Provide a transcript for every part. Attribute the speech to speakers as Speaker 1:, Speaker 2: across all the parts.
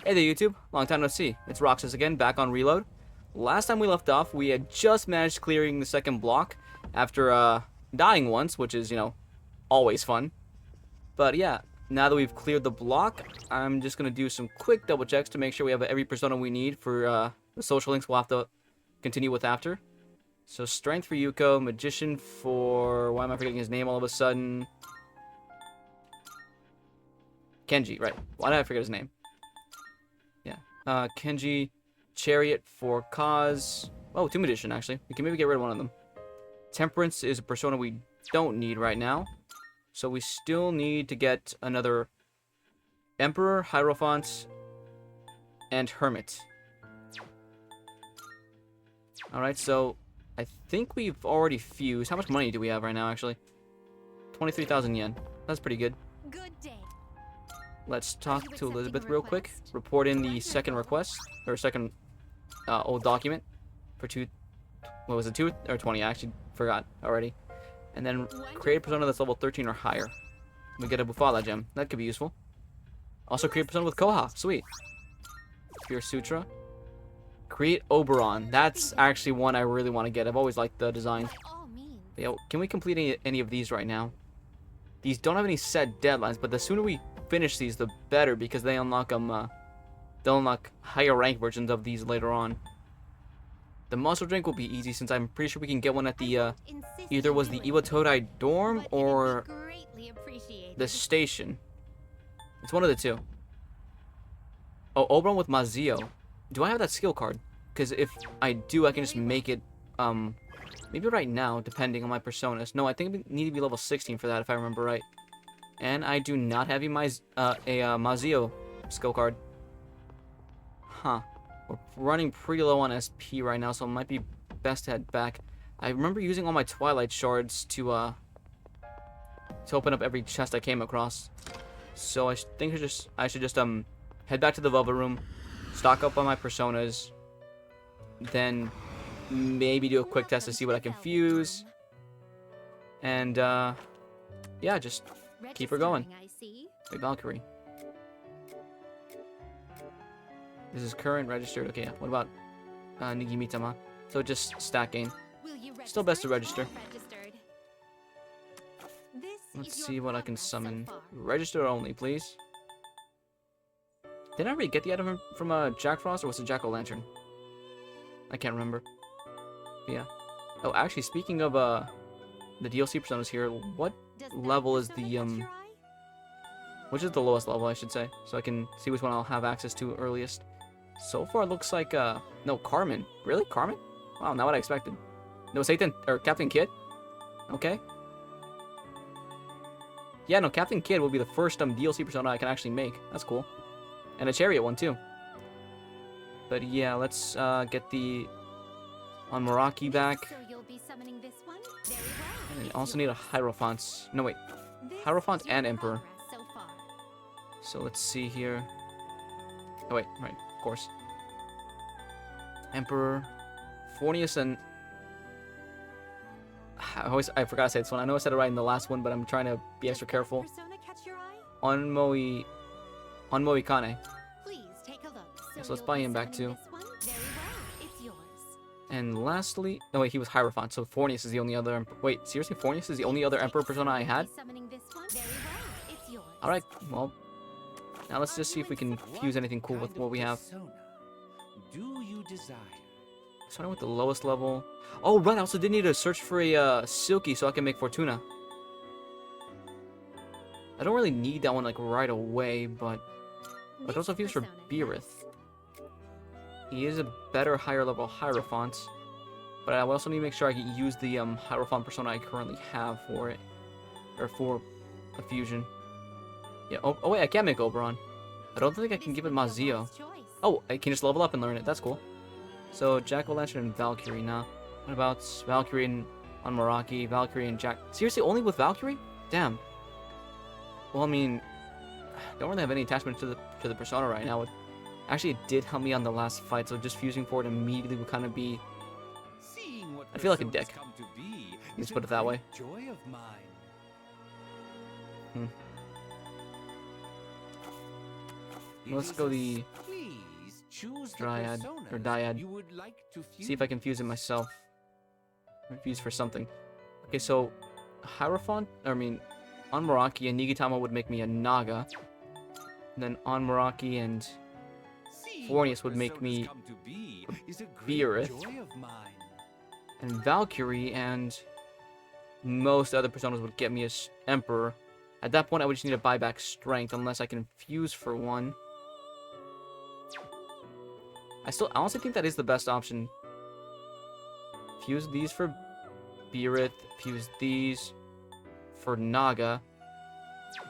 Speaker 1: Hey there, YouTube. Long time no see. It's Roxas again, back on Reload. Last time we left off, we had just managed clearing the second block after dying once, which is, always fun. But yeah, now that we've cleared the block, I'm just going to do some quick double checks to make sure we have every persona we need for the social links we'll have to continue with after. So Strength for Yuko, Magician for... Why am I forgetting his name all of a sudden? Kenji, right. Why did I forget his name? Kenji, Chariot for Cause. Oh, Tomb Edition, actually. We can maybe get rid of one of them. Temperance is a persona we don't need right now. So we still need to get another Emperor, Hierophant, and Hermit. Alright, so I think we've already fused. How much money do we have right now, actually? 23,000 yen. That's pretty good.
Speaker 2: Good day.
Speaker 1: Let's talk to Elizabeth real quick. Report in the second request, or second old document for what was it, 2 or 20? I actually forgot already. And then create a persona that's level 13 or higher. We get a Bufala gem. That could be useful. Also create a persona with Koha. Sweet. Pure Sutra. Create Oberon. That's actually one I really want to get. I've always liked the design. But yeah, can we complete any of these right now? These don't have any set deadlines, but the sooner we finish these, the better, because they unlock they'll unlock higher rank versions of these later on. The muscle drink will be easy since I'm pretty sure we can get one at the either was the Iwatodai dorm or the station. It's one of the two. Oh, Oberon with Mazio. Do I have that skill card? Because if I do, I can just make it maybe right now, depending on my personas. No, I think we need to be level 16 for that if I remember right. And I do not have a Mazio skill card. Huh. We're running pretty low on SP right now, so it might be best to head back. I remember using all my Twilight Shards to open up every chest I came across. So I think I should just head back to the Velvet Room, stock up on my personas, then maybe do a quick test to see what I can fuse. And yeah, just keep her going. Wait, Valkyrie. This is current registered. Okay, what about Nigimitama? So just stack gain. Still best to register. Let's see what I can summon. Register only, please. Did I already get the item from Jack Frost, or was it Jack-o'-lantern? I can't remember. But yeah. Oh, actually, speaking of the DLC personas here, what level is the which is the lowest level, I should say, so I can see which one I'll have access to earliest. So far, it looks like no, Carmen. Really, Carmen? Wow, not what I expected. No, Satan or Captain Kidd. Okay. Yeah, no, Captain Kidd will be the first DLC persona I can actually make. That's cool. And a Chariot one too. But yeah, let's get the on Meraki back. And we also need a Hierophant. No, wait. Hierophant and Emperor. So let's see here. Oh, wait. Right. Of course. Emperor. Fornius and... I forgot to say this one. I know I said it right in the last one, but I'm trying to be extra careful. Onmoi Kane. So let's buy him back too. And lastly, no wait, he was Hierophant, so Fornius is the only other. Wait, seriously, Fornius is the only other Emperor persona I had? Alright, well, now let's just see if we can fuse anything cool with what we have. Starting with the lowest level. Oh, right, I also did need to search for a Silky so I can make Fortuna. I don't really need that one like right away, but I also fuse for Beerith. He is a better higher level Hierophant, but I also need to make sure I can use the Hierophant persona I currently have for it, or for a fusion. Yeah. Oh wait, I can't make Oberon. I don't think I can give it Mazio. Oh, I can just level up and learn it. That's cool. So Jack-o'-lantern and Valkyrie now. What about Valkyrie and on Meraki, Valkyrie and Jack? Seriously, only with Valkyrie? Damn. Well, I mean, don't really have any attachment to the persona right now. Actually, it did help me on the last fight, so just fusing for it immediately would kind of be... I feel like a dick. Let's put it that way. Let's go the
Speaker 2: Choose the
Speaker 1: Dryad or
Speaker 2: personas
Speaker 1: Dyad.
Speaker 2: you would like to
Speaker 1: See if I can fuse it myself. Fuse for something. Okay, so Hierophant, Anmaraki and Nigitama would make me a Naga. And then Anmaraki and Fornius would make me Beerith. And Valkyrie and most other personas would get me as Emperor. At that point, I would just need to buy back strength unless I can fuse for one. I honestly think that is the best option. Fuse these for Beerith, fuse these for Naga.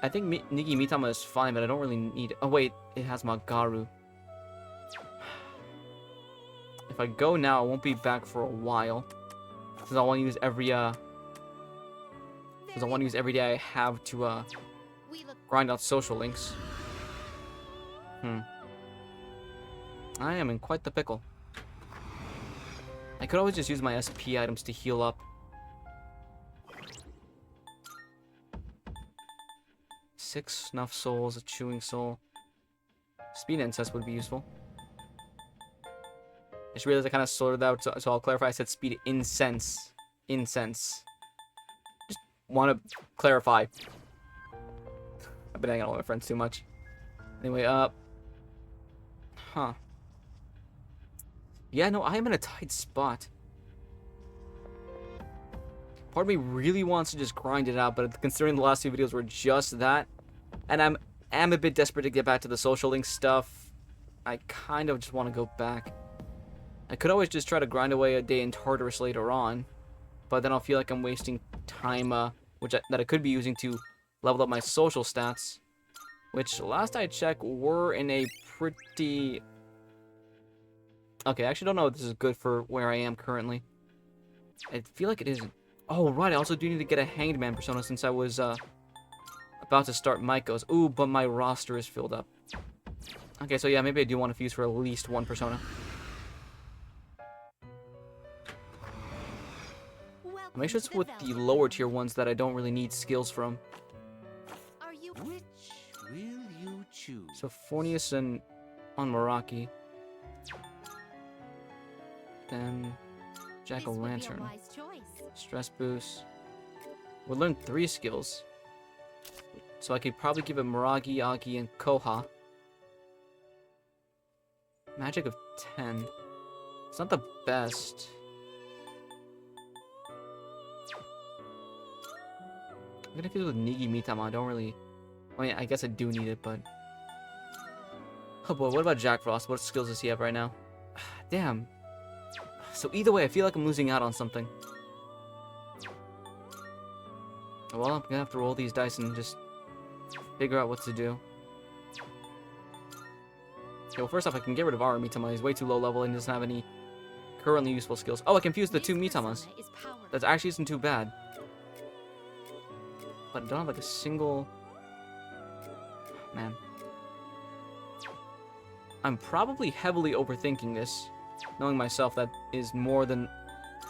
Speaker 1: I think Nigi Mitama is fine, but I don't really need... Oh wait, it has Magaru. If I go now, I won't be back for a while. Because I want to use every day I have to grind out social links. I am in quite the pickle. I could always just use my SP items to heal up. 6 snuff souls, a chewing soul. Speed incest would be useful. I just realized I kind of sorted out, so I'll clarify. I said speed incense. Incense. Just want to clarify. I've been hanging out with my friends too much. Anyway, huh. Yeah, no, I am in a tight spot. Part of me really wants to just grind it out, but considering the last 2 videos were just that, and I'm a bit desperate to get back to the social link stuff, I kind of just want to go back. I could always just try to grind away a day in Tartarus later on, but then I'll feel like I'm wasting time, that I could be using to level up my social stats, which last I checked were in a pretty... Okay, I actually don't know if this is good for where I am currently. I feel like it isn't. Oh, right, I also do need to get a Hanged Man persona since I was about to start Maiko's. Ooh, but my roster is filled up. Okay, so yeah, maybe I do want to fuse for at least one persona. Make sure it's with the lower tier ones that I don't really need skills from.
Speaker 2: Which will you choose?
Speaker 1: So Fornius and Anmaraki. Then Jack-o'-lantern. Stress boost. We'll learn 3 skills. So I could probably give it Miragi, Agi, and Koha. Magic of 10. It's not the best. I'm gonna fuse with Nigi Mitama. I don't really... I mean, I guess I do need it, but... Oh boy, what about Jack Frost? What skills does he have right now? Damn. So either way, I feel like I'm losing out on something. Well, I'm gonna have to roll these dice and just figure out what to do. Okay, well, first off, I can get rid of Aru Mitama. He's way too low level and doesn't have any currently useful skills. Oh, I can fuse the 2 Mitamas. That actually isn't too bad. But I don't have like a single... Man. I'm probably heavily overthinking this. Knowing myself, that is more than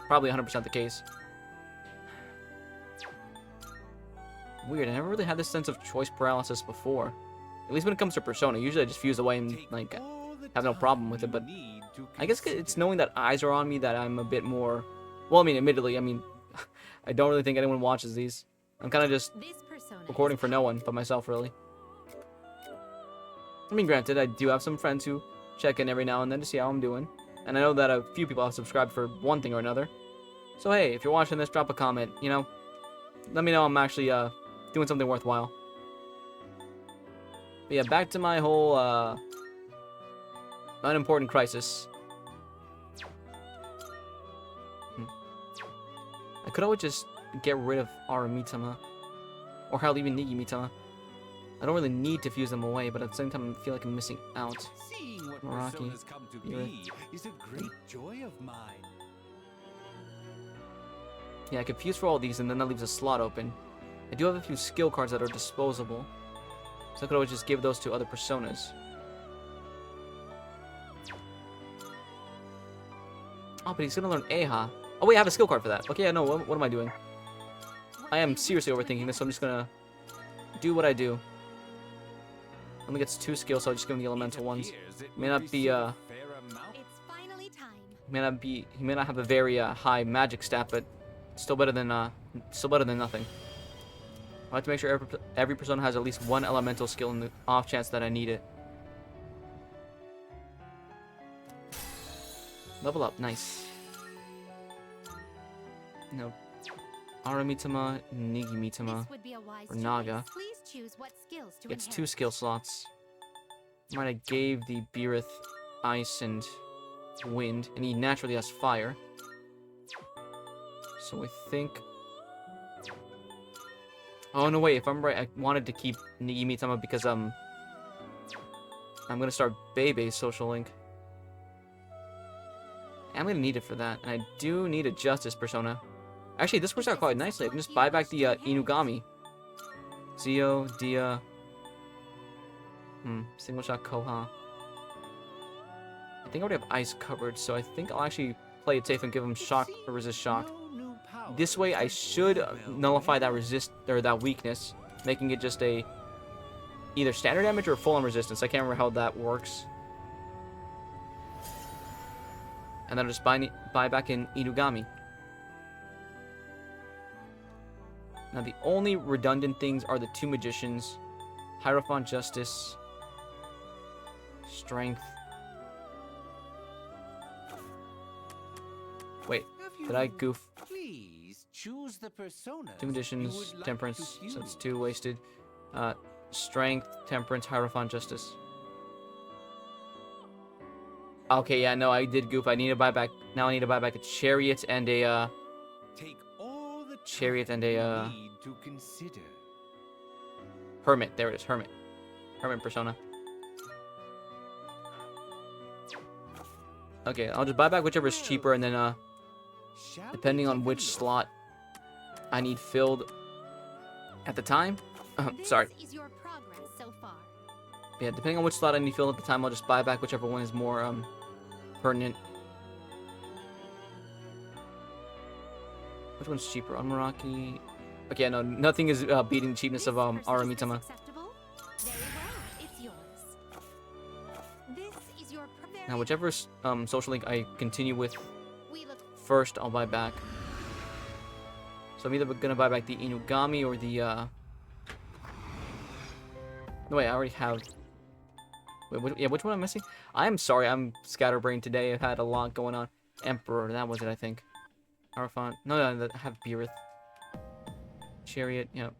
Speaker 1: probably 100% the case. Weird, I never really had this sense of choice paralysis before. At least when it comes to Persona. Usually I just fuse away and, like, have no problem with it, but... I guess it's knowing that eyes are on me that I'm a bit more... Well, I mean, admittedly, I don't really think anyone watches these. I'm kind of just recording for no one but myself, really. I mean, granted, I do have some friends who check in every now and then to see how I'm doing. And I know that a few people have subscribed for one thing or another. So hey, if you're watching this, drop a comment, you know? Let me know I'm actually doing something worthwhile. But yeah, back to my whole unimportant crisis. I could always just get rid of Aru Mitama. Or hell, even Nigi Mitama. I don't really need to fuse them away, but at the same time, I feel like I'm missing out.
Speaker 2: Seeing what
Speaker 1: Miraki,
Speaker 2: personas come to be is a great joy of mine.
Speaker 1: Yeah, I could fuse for all these, and then that leaves a slot open. I do have a few skill cards that are disposable, so I could always just give those to other personas. Oh, but he's gonna learn Eha. Oh wait, I have a skill card for that. Okay, yeah, no, what am I doing? I am seriously overthinking this, so I'm just gonna do what I do. Only gets 2 skills, so I'll just give him the elemental ones. May not be
Speaker 3: It's finally time.
Speaker 1: he may not have a very high magic stat, but still better than nothing. I have to make sure every persona has at least 1 elemental skill in the off chance that I need it. Level up, nice. No. Aramitama, Nigimitama,
Speaker 3: This would be a wise
Speaker 1: or Naga.
Speaker 3: choice. Please choose what skills to
Speaker 1: Gets 2
Speaker 3: inherit.
Speaker 1: skill slots. Might have gave the Beerith ice and wind, and he naturally has fire. So I think... Oh no, wait, if I'm right, I wanted to keep Nigimitama because I'm gonna start Bebe's social link. I'm gonna need it for that, and I do need a justice persona. Actually, this works out quite nicely. I can just buy back the Inugami. Zio, Dia. Single shot Koha. I think I already have ice covered, so I think I'll actually play it safe and give him shock or resist shock. This way, I should nullify that resist or that weakness, making it just a either standard damage or full on resistance. I can't remember how that works. And then I'll just buy back in Inugami. Now the only redundant things are the 2 magicians, Hierophant Justice, Strength. Wait, did I goof?
Speaker 2: Please choose the persona.
Speaker 1: 2 magicians, Temperance, so it's 2 wasted. Strength, Temperance, Hierophant Justice. Okay, yeah, no, I did goof. I need to buy back. Now I need to buy back a Chariot and a
Speaker 2: Take all the
Speaker 1: Chariot and a
Speaker 2: you need to consider.
Speaker 1: Hermit. There it is, Hermit. Hermit persona. Okay, I'll just buy back whichever is cheaper, and then
Speaker 2: Shall we
Speaker 1: depending on
Speaker 2: take a
Speaker 1: which
Speaker 2: look?
Speaker 1: slot I need filled at the time. Sorry.
Speaker 3: This is your progress so far.
Speaker 1: Yeah, depending on which slot I need filled at the time, I'll just buy back whichever one is more pertinent. Which one's cheaper? Unmaraki. Okay, no, nothing is beating the cheapness of Aramitama.
Speaker 3: Acceptable? Very well, it's yours. This is your
Speaker 1: Now, whichever social link I continue with
Speaker 3: we look
Speaker 1: first, I'll buy back. So I'm either gonna buy back the Inugami or the No, wait, I already have. Wait, yeah, which one am I missing? I'm sorry, I'm scatterbrained today. I've had a lot going on. Emperor, that was it, I think. Hierophant. No, I have Beerith. Chariot, yeah,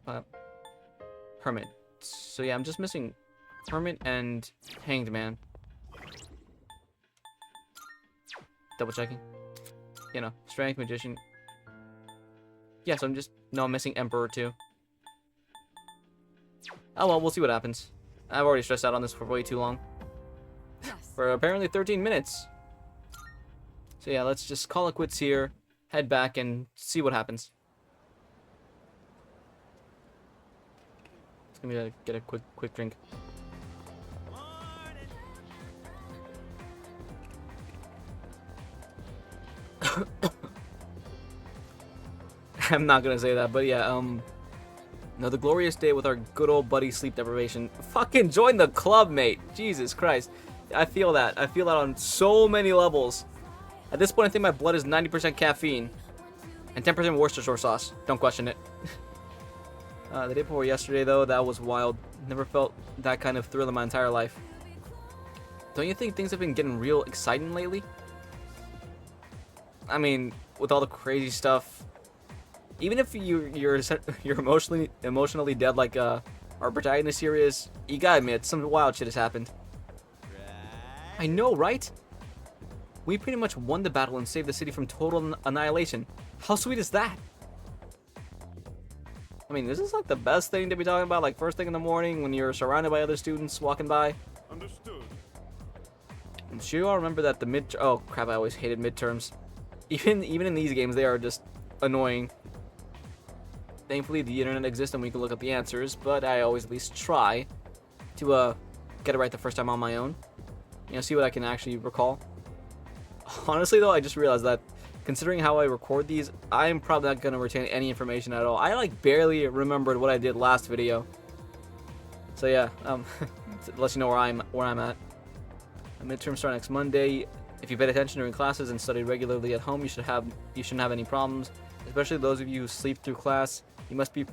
Speaker 1: Hermit. So yeah, I'm just missing Hermit and Hanged Man. Double checking. You know, Strength, Magician. Yeah, so I'm missing Emperor too. Oh well, we'll see what happens. I've already stressed out on this for way too long.
Speaker 3: yes.
Speaker 1: For apparently 13 minutes. So yeah, let's just call it quits here, head back, and see what happens. Just gonna get a quick drink. I'm not gonna say that, but yeah, another glorious day with our good old buddy sleep deprivation. Fucking join the club, mate. Jesus Christ. I feel that. I feel that on so many levels. At this point, I think my blood is 90% caffeine and 10% Worcestershire sauce. Don't question it. The day before yesterday, though, that was wild. Never felt that kind of thrill in my entire life. Don't you think things have been getting real exciting lately? I mean, with all the crazy stuff. Even if you're emotionally dead like our protagonist here is, you gotta admit, some wild shit has happened. I know, right? We pretty much won the battle and saved the city from total annihilation. How sweet is that? I mean, this is like the best thing to be talking about, like first thing in the morning when you're surrounded by other students walking by.
Speaker 2: Understood.
Speaker 1: I'm sure you all remember that oh crap, I always hated midterms. Even in these games, they are just annoying. Thankfully, the internet exists and we can look up the answers, but I always at least try to get it right the first time on my own. You know, see what I can actually recall. Honestly, though, I just realized that considering how I record these, I'm probably not going to retain any information at all. I, like, barely remembered what I did last video. So, yeah, lets you know where I'm at. Midterms start next Monday. If you paid attention during classes and studied regularly at home, you shouldn't have any problems. Especially those of you who sleep through class. You must be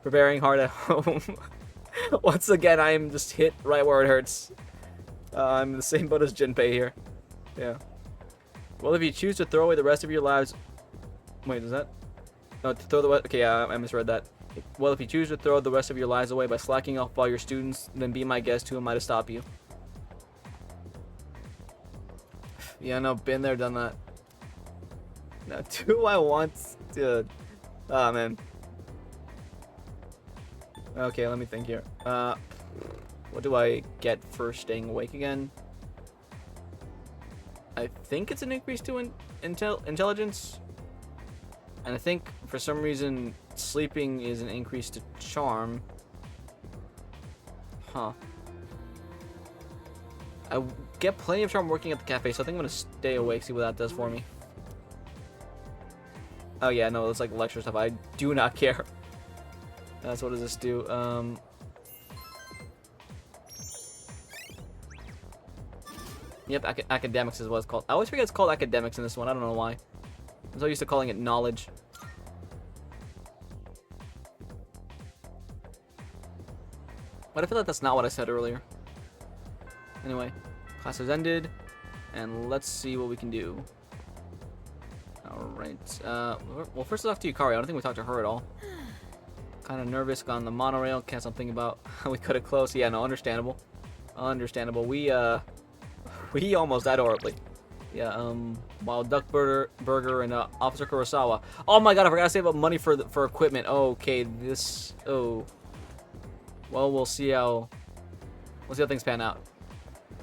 Speaker 1: preparing hard at home. Once again, I am just hit right where it hurts. I'm in the same boat as Jinpei here. Yeah. Well, if you choose to throw away the rest of your lives... Wait, is that... No, to throw the... Okay, yeah, I misread that. Well, if you choose to throw the rest of your lives away by slacking off while you're students, then be my guest. Who am I to stop you? Yeah, no, been there, done that. Now, do I want to... Oh, man. Okay, let me think here. What do I get for staying awake again? I think it's an increase to intelligence. And I think, for some reason, sleeping is an increase to charm. Huh. I get plenty of charm working at the cafe, so I think I'm gonna stay awake, see what that does for me. Oh yeah, no, it's like lecture stuff. I do not care. That's what does this do? Yep, academics is what it's called. I always forget it's called academics in this one. I don't know why. I'm so used to calling it knowledge. But I feel like that's not what I said earlier. Anyway, class has ended, and let's see what we can do. Alright, well, first off to Yukari. I don't think we talked to her at all. Kind of nervous, got on the monorail, can't stop thinking about how we cut it close. Yeah, no, understandable. Understandable. We almost died horribly. Yeah, Wild Duck Burger and Officer Kurosawa. Oh my god, I forgot to save up money for equipment. Okay, this... Oh. Well, we'll see how things pan out.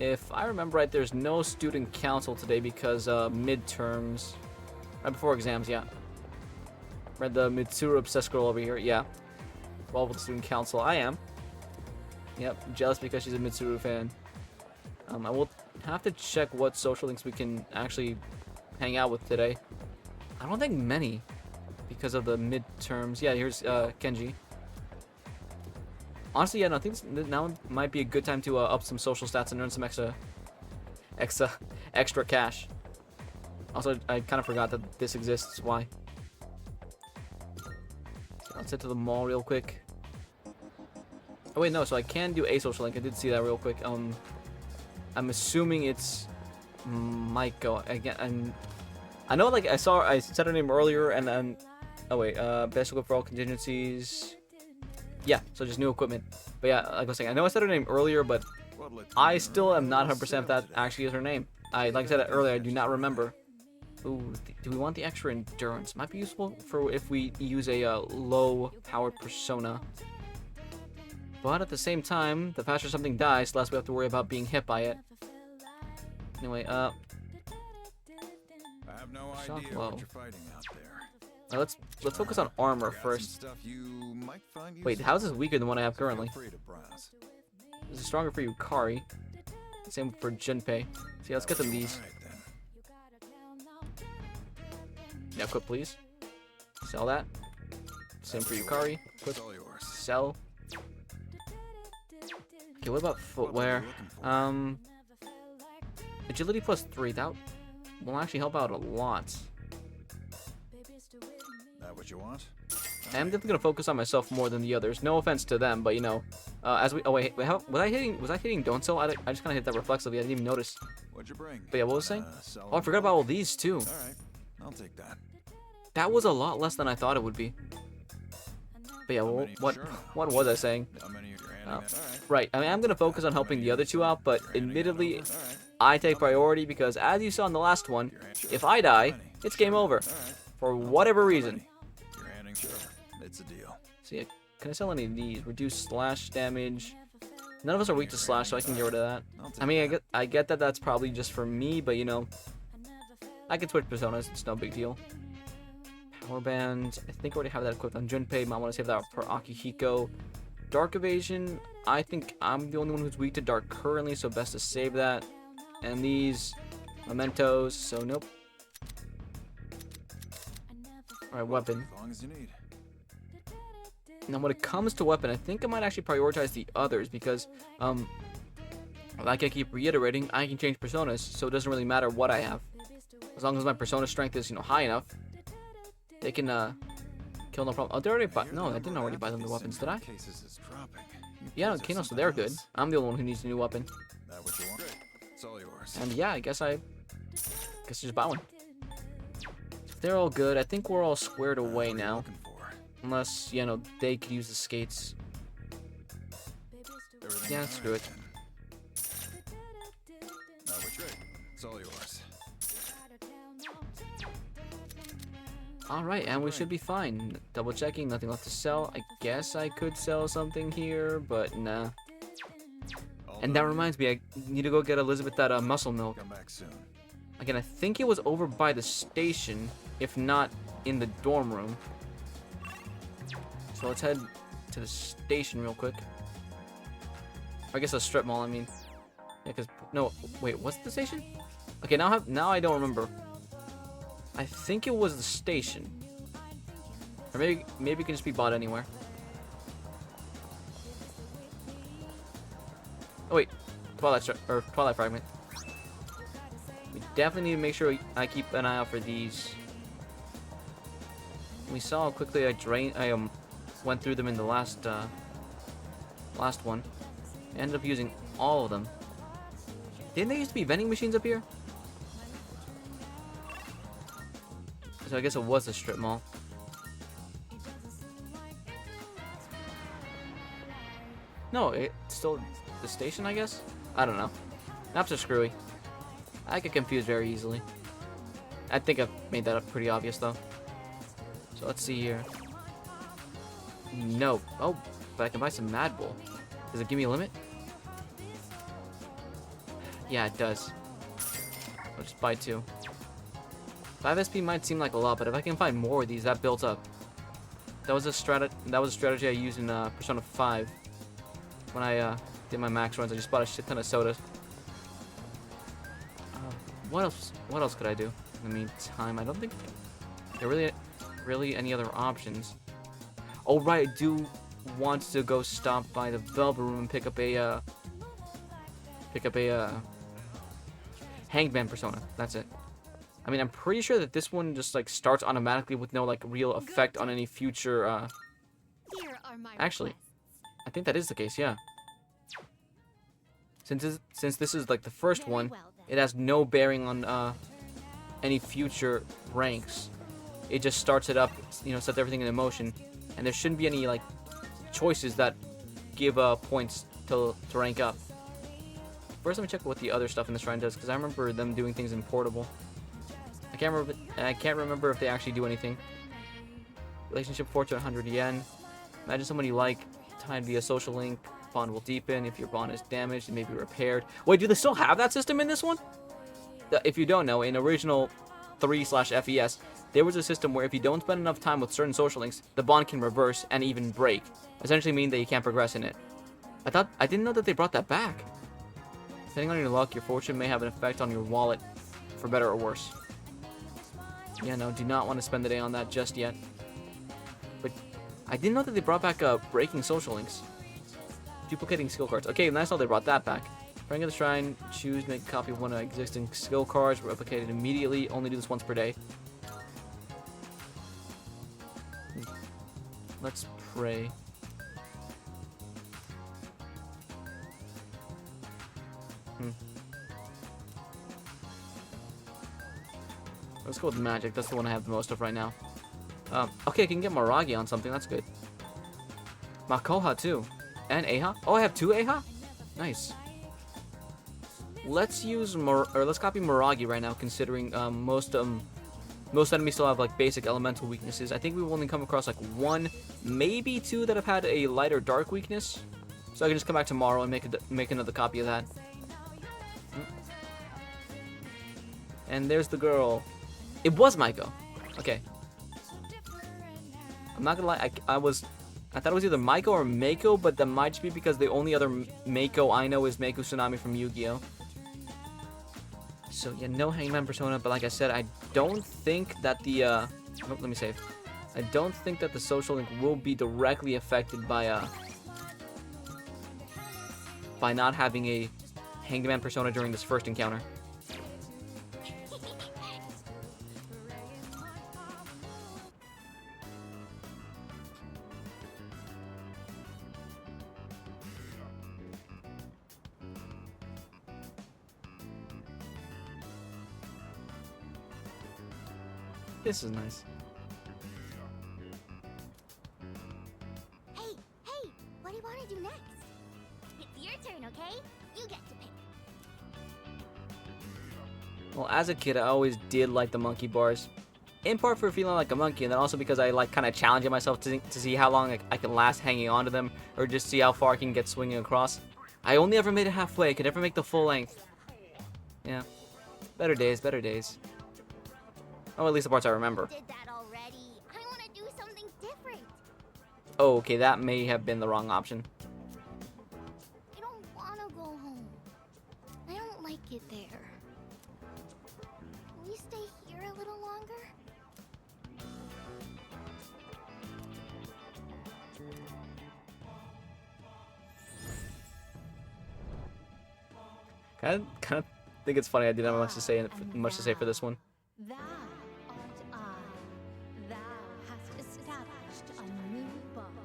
Speaker 1: If I remember right, there's no student council today because midterms. Right before exams, yeah. Read the Mitsuru obsessed girl over here, yeah. Involved with the student council, I am. Yep, jealous because she's a Mitsuru fan. I will have to check what social links we can actually hang out with today. I don't think many, because of the midterms. Yeah, here's Kenji. Honestly, yeah, no, I think now might be a good time to up some social stats and earn some extra cash. Also, I kind of forgot that this exists. Why? So let's head to the mall real quick. Oh wait, no. So I can do a social link. I did see that real quick. I'm assuming it's Maiko again. I know, like I said her name earlier, and then oh wait, best equipped for all contingencies. Yeah, so just new equipment. But yeah, like I was saying, I know I said her name earlier, but I still am not 100% if that actually is her name. Like I said earlier, I do not remember. Ooh, do we want the extra endurance? Might be useful for if we use a low-powered persona. But at the same time, the faster something dies, the less we have to worry about being hit by it. Anyway,
Speaker 2: I have no
Speaker 1: Shock
Speaker 2: idea
Speaker 1: low.
Speaker 2: what you're fighting out there.
Speaker 1: Let's focus on armor first. Wait, how's this weaker than what I have currently? This is stronger for Yukari. Same for Junpei. So yeah, let's get them these. Yeah, quit please. Sell that. Same for Yukari. Quit. Sell. Okay, what about footwear? Agility plus 3. That will actually help out a lot.
Speaker 2: That what you want?
Speaker 1: I'm definitely gonna focus on myself more than the others. No offense to them, but you know, as we. Oh wait, was I hitting Don't Sell? I just kind of hit that reflexively. I didn't even notice.
Speaker 2: What'd you bring?
Speaker 1: But yeah, what was I saying? Oh, I forgot about all these too.
Speaker 2: All right, I'll take that.
Speaker 1: That was a lot less than I thought it would be. But yeah, well, what was I saying? Right, I mean, I'm gonna focus on helping the other two out, but admittedly, I take priority because, as you saw in the last one, if I die, it's game over. For whatever reason.
Speaker 2: It's a deal.
Speaker 1: So yeah, can I sell any of these? Reduce slash damage. None of us are weak to slash, so I can get rid of that. I mean, I get that that's probably just for me, but you know, I can switch personas. It's no big deal. Power band. I think I already have that equipped on Junpei. Might want to save that for Akihiko. Dark evasion. I think I'm the only one who's weak to dark currently, so best to save that. And these mementos. So nope. All right, weapon.
Speaker 2: As long as you need.
Speaker 1: Now, when it comes to weapon, I think I might actually prioritize the others because, like I keep reiterating, I can change personas, so it doesn't really matter what I have. As long as my persona strength is, high enough, they can, kill no problem. Oh, they already no, I didn't already buy them the weapons, did I? Yeah, no, okay, no, so they're good. I'm the only one who needs a new weapon.
Speaker 2: That what you want? It's all yours.
Speaker 1: And yeah, I guess just buy one. They're all good. I think we're all squared away now. Unless, they could use the skates. Yeah, screw it.
Speaker 2: It's all yours.
Speaker 1: Alright, and we should be fine. Double checking, nothing left to sell. I guess I could sell something here, but nah. And that reminds me, I need to go get Elizabeth that muscle milk.
Speaker 2: Come back soon.
Speaker 1: Again, I think it was over by the station, if not in the dorm room. So let's head to the station real quick. I guess a strip mall, I mean. Yeah, cause no, wait, what's the station? Okay, now I don't remember. I think it was the station. Or maybe it can just be bought anywhere. Oh wait, Twilight Fragment. We definitely need to make sure I keep an eye out for these. We saw how quickly I went through them in the last one. I ended up using all of them. Didn't there used to be vending machines up here? So I guess it was a strip mall. No, it's still the station, I guess? I don't know. Maps are screwy. I get confused very easily. I think I've made that up pretty obvious, though. So let's see here. No. Oh, but I can buy some Mad Bull. Does it give me a limit? Yeah, it does. I'll just buy 2. 5 SP might seem like a lot, but if I can find more of these, that builds up. That was a strategy I used in Persona 5. When I did my max runs, I just bought a shit ton of sodas. What else could I do in the meantime? I don't think there are really any other options. Oh right, I do want to go stop by the Velvet Room and pick up a Hangman persona. That's it. I mean, I'm pretty sure that this one just like starts automatically with no like real effect on any future.
Speaker 3: Here are my
Speaker 1: Actually,
Speaker 3: requests.
Speaker 1: I think that is the case. Yeah. Since this is like the first
Speaker 3: Very
Speaker 1: one,
Speaker 3: well, then.
Speaker 1: it has no bearing on any future ranks. It just starts it up, sets everything in motion, and there shouldn't be any like choices that give points to rank up. First, let me check what the other stuff in the shrine does, because I remember them doing things in portable. I can't remember if they actually do anything. Relationship 4 to 100 yen. Imagine someone you like tied via social link. Bond will deepen. If your bond is damaged, it may be repaired. Wait, do they still have that system in this one? If you don't know, in original 3/FES, there was a system where if you don't spend enough time with certain social links, the bond can reverse and even break, essentially meaning that you can't progress in it. I didn't know that they brought that back. Depending on your luck, your fortune may have an effect on your wallet, for better or worse. Yeah, no, do not want to spend the day on that just yet. But I didn't know that they brought back breaking social links. Duplicating skill cards. Okay, nice how they brought that back. Praying at the shrine, choose, make a copy of one of the existing skill cards, replicated immediately, only do this once per day. Let's pray. Let's go with magic. That's the one I have the most of right now. Okay, I can get Maragi on something. That's good. Makoha too. And Eha. Oh, I have 2 Eha? Nice. Let's use let's copy Maragi right now, considering most enemies still have like basic elemental weaknesses. I think we've only come across like 1, maybe 2 that have had a light or dark weakness. So I can just come back tomorrow and make another copy of that. And there's the girl. It was Maiko. Okay. I'm not gonna lie, I thought it was either Maiko or Meiko, but that might just be because the only other Meiko I know is Meiko Tsunami from Yu-Gi-Oh! So yeah, no Hangman persona, but like I said, I don't think that the let me save. I don't think that the social link will be directly affected by not having a Hangman persona during this first encounter. This is nice.
Speaker 3: Hey, what do you want to do next? It's your turn, okay? You get to pick.
Speaker 1: Well, as a kid, I always did like the monkey bars. In part for feeling like a monkey, and then also because I like kind of challenging myself to see how long I can last hanging on to them, or just see how far I can get swinging across. I only ever made it halfway. I could never make the full length. Yeah. Better days, better days. Oh, at least the parts I remember.
Speaker 3: Did that already. I want to do something different.
Speaker 1: Oh, okay, that may have been the wrong option.
Speaker 3: I don't want to go home. I don't like it there. Can we stay here a little longer?
Speaker 1: Kind of think it's funny I didn't have much to say for this one.
Speaker 4: Thou art I. Thou hast established a new bond.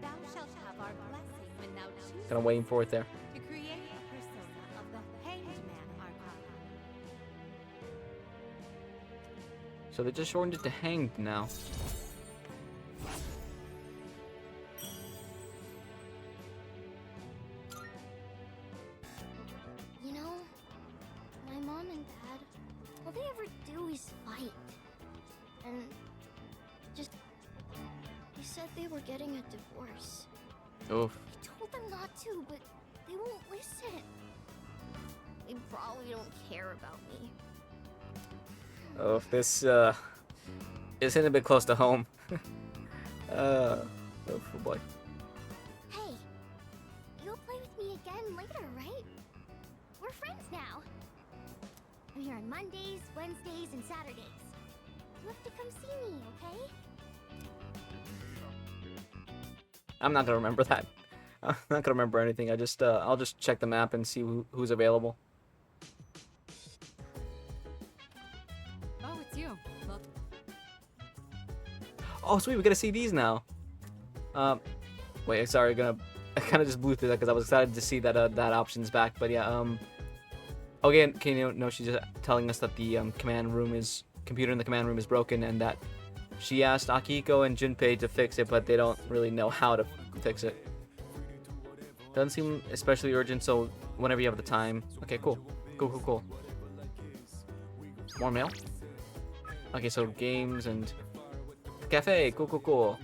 Speaker 4: Thou shalt have our blessing when thou choosest
Speaker 1: Kind of waiting for it there.
Speaker 4: to create a persona of the Hanged Man archetype.
Speaker 1: So they just shortened it to hanged now.
Speaker 3: You know, my mom and dad, all they ever do is fight. And just, they said they were getting a divorce.
Speaker 1: Oof.
Speaker 3: I told them not to, but they won't listen. They probably don't care about me.
Speaker 1: Oof, this is hitting a bit close to home. Oh boy.
Speaker 3: Hey, you'll play with me again later, right? We're friends now. I'm here on Mondays, Wednesdays, and Saturdays. You have to come see me, okay?
Speaker 1: I'm not gonna remember that. I'm not gonna remember anything. I'll just check the map and see who's available.
Speaker 4: Oh, it's you. Look.
Speaker 1: Oh, sweet, we get to see these now. Wait, sorry, I kind of just blew through that because I was excited to see that that option's back. But yeah, again, she's just telling us that the computer in the command room is broken, and that she asked Akihiko and Junpei to fix it, but they don't really know how to fix it. Doesn't seem especially urgent, so whenever you have the time. Okay, cool. Cool. More mail? Okay, so games and cafe. Cool.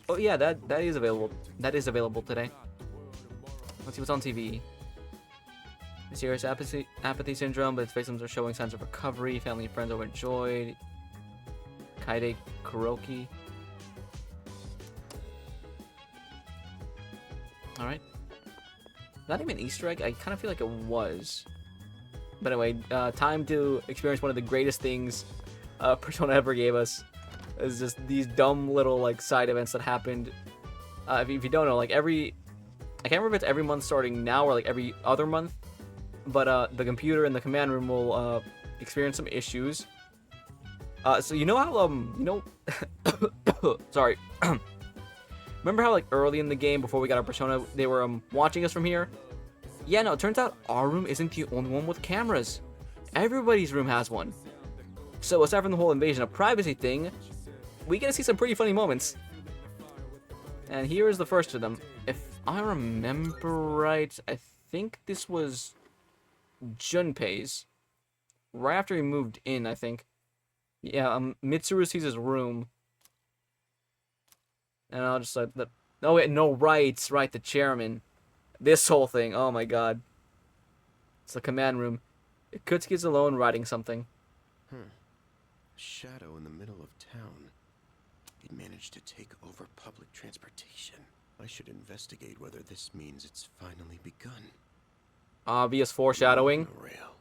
Speaker 1: Oh yeah, that is available. That is available today. Let's see what's on TV. Serious apathy syndrome, but its victims are showing signs of recovery. Family and friends overjoyed. Kaide Kuroki. Alright. Not even an Easter egg? I kind of feel like it was. But anyway, time to experience one of the greatest things Persona ever gave us. Is just these dumb little like side events that happened. If you don't know, like I can't remember if it's every month starting now or like every other month. But the computer in the command room will experience some issues. So you know how sorry. Remember how like early in the game before we got our Persona, they were watching us from here? Yeah, no, it turns out our room isn't the only one with cameras. Everybody's room has one. So aside from the whole invasion of privacy thing, we get to see some pretty funny moments. And here is the first of them. If I remember right, I think this was Junpei's. Right after he moved in, I think. Yeah, Mitsuru sees his room. And I'll just like, oh wait, no, right, the chairman. This whole thing, oh my god. It's the command room. Ikutsuki's alone writing something.
Speaker 5: A shadow in the middle of town. He managed to take over public transportation. I should investigate whether this means it's finally begun.
Speaker 1: Obvious foreshadowing.
Speaker 5: Monorail.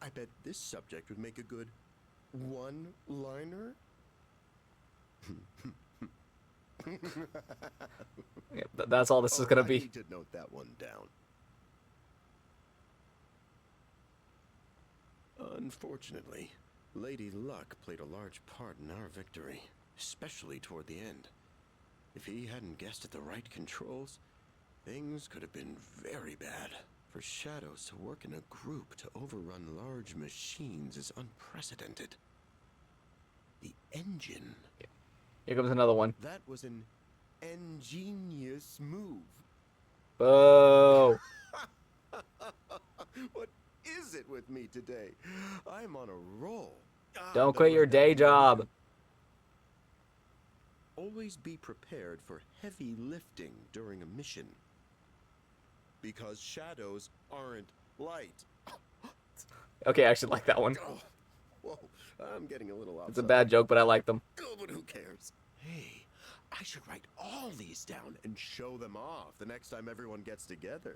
Speaker 5: I bet this subject would make a good one-liner.
Speaker 1: Yeah, that's all this is gonna
Speaker 5: I
Speaker 1: be.
Speaker 5: need to note that one down. Unfortunately, Lady Luck played a large part in our victory, especially toward the end. If he hadn't guessed at the right controls, things could have been very bad. For shadows to work in a group to overrun large machines is unprecedented. The engine.
Speaker 1: Here comes another one.
Speaker 5: That was an ingenious move.
Speaker 1: Oh.
Speaker 5: What is it with me today? I'm on a roll.
Speaker 1: Don't quit your day job.
Speaker 5: Always be prepared for heavy lifting during a mission. Because shadows aren't light.
Speaker 1: Okay, I actually like that one.
Speaker 5: Oh, whoa, I'm getting a little outside.
Speaker 1: It's a bad joke, but I like them.
Speaker 5: Oh, but who cares? Hey, I should write all these down and show them off the next time everyone gets together.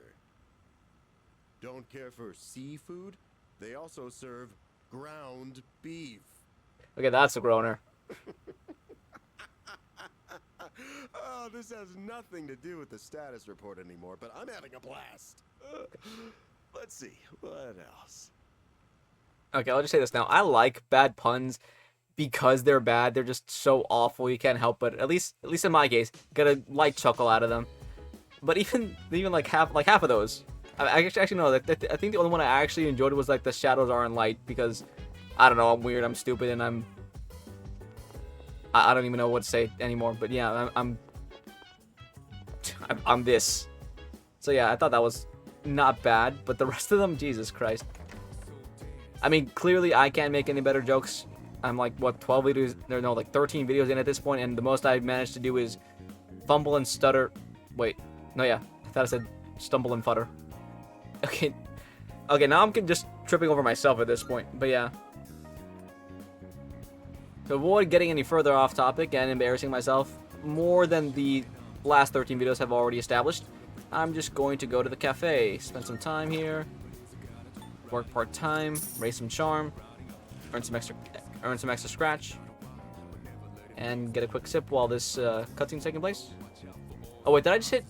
Speaker 5: Don't care for seafood? They also serve ground beef.
Speaker 1: Okay, that's a groaner.
Speaker 5: Oh, this has nothing to do with the status report anymore, but I'm having a blast. Let's see, what else?
Speaker 1: Okay, I'll just say this now. I like bad puns because they're bad. They're just so awful you can't help but at least in my case, get a light chuckle out of them. But even like half of those, I actually know that I think the only one I actually enjoyed was like the shadows aren't light because I don't know, I'm weird, I'm stupid, and I don't even know what to say anymore. But yeah, I'm this. So yeah, I thought that was not bad, but the rest of them, Jesus Christ. I mean, clearly I can't make any better jokes. I'm like, what, 12 videos, no, like 13 videos in at this point, and the most I've managed to do is fumble and stutter. Wait, no, yeah, I thought I said stumble and futter. Okay, now I'm just tripping over myself at this point, but yeah. To avoid getting any further off topic and embarrassing myself more than the last 13 videos have already established, I'm just going to go to the cafe, spend some time here, work part-time, raise some charm, earn some extra scratch, and get a quick sip while this cutscene's taking place. Oh wait, did I just hit?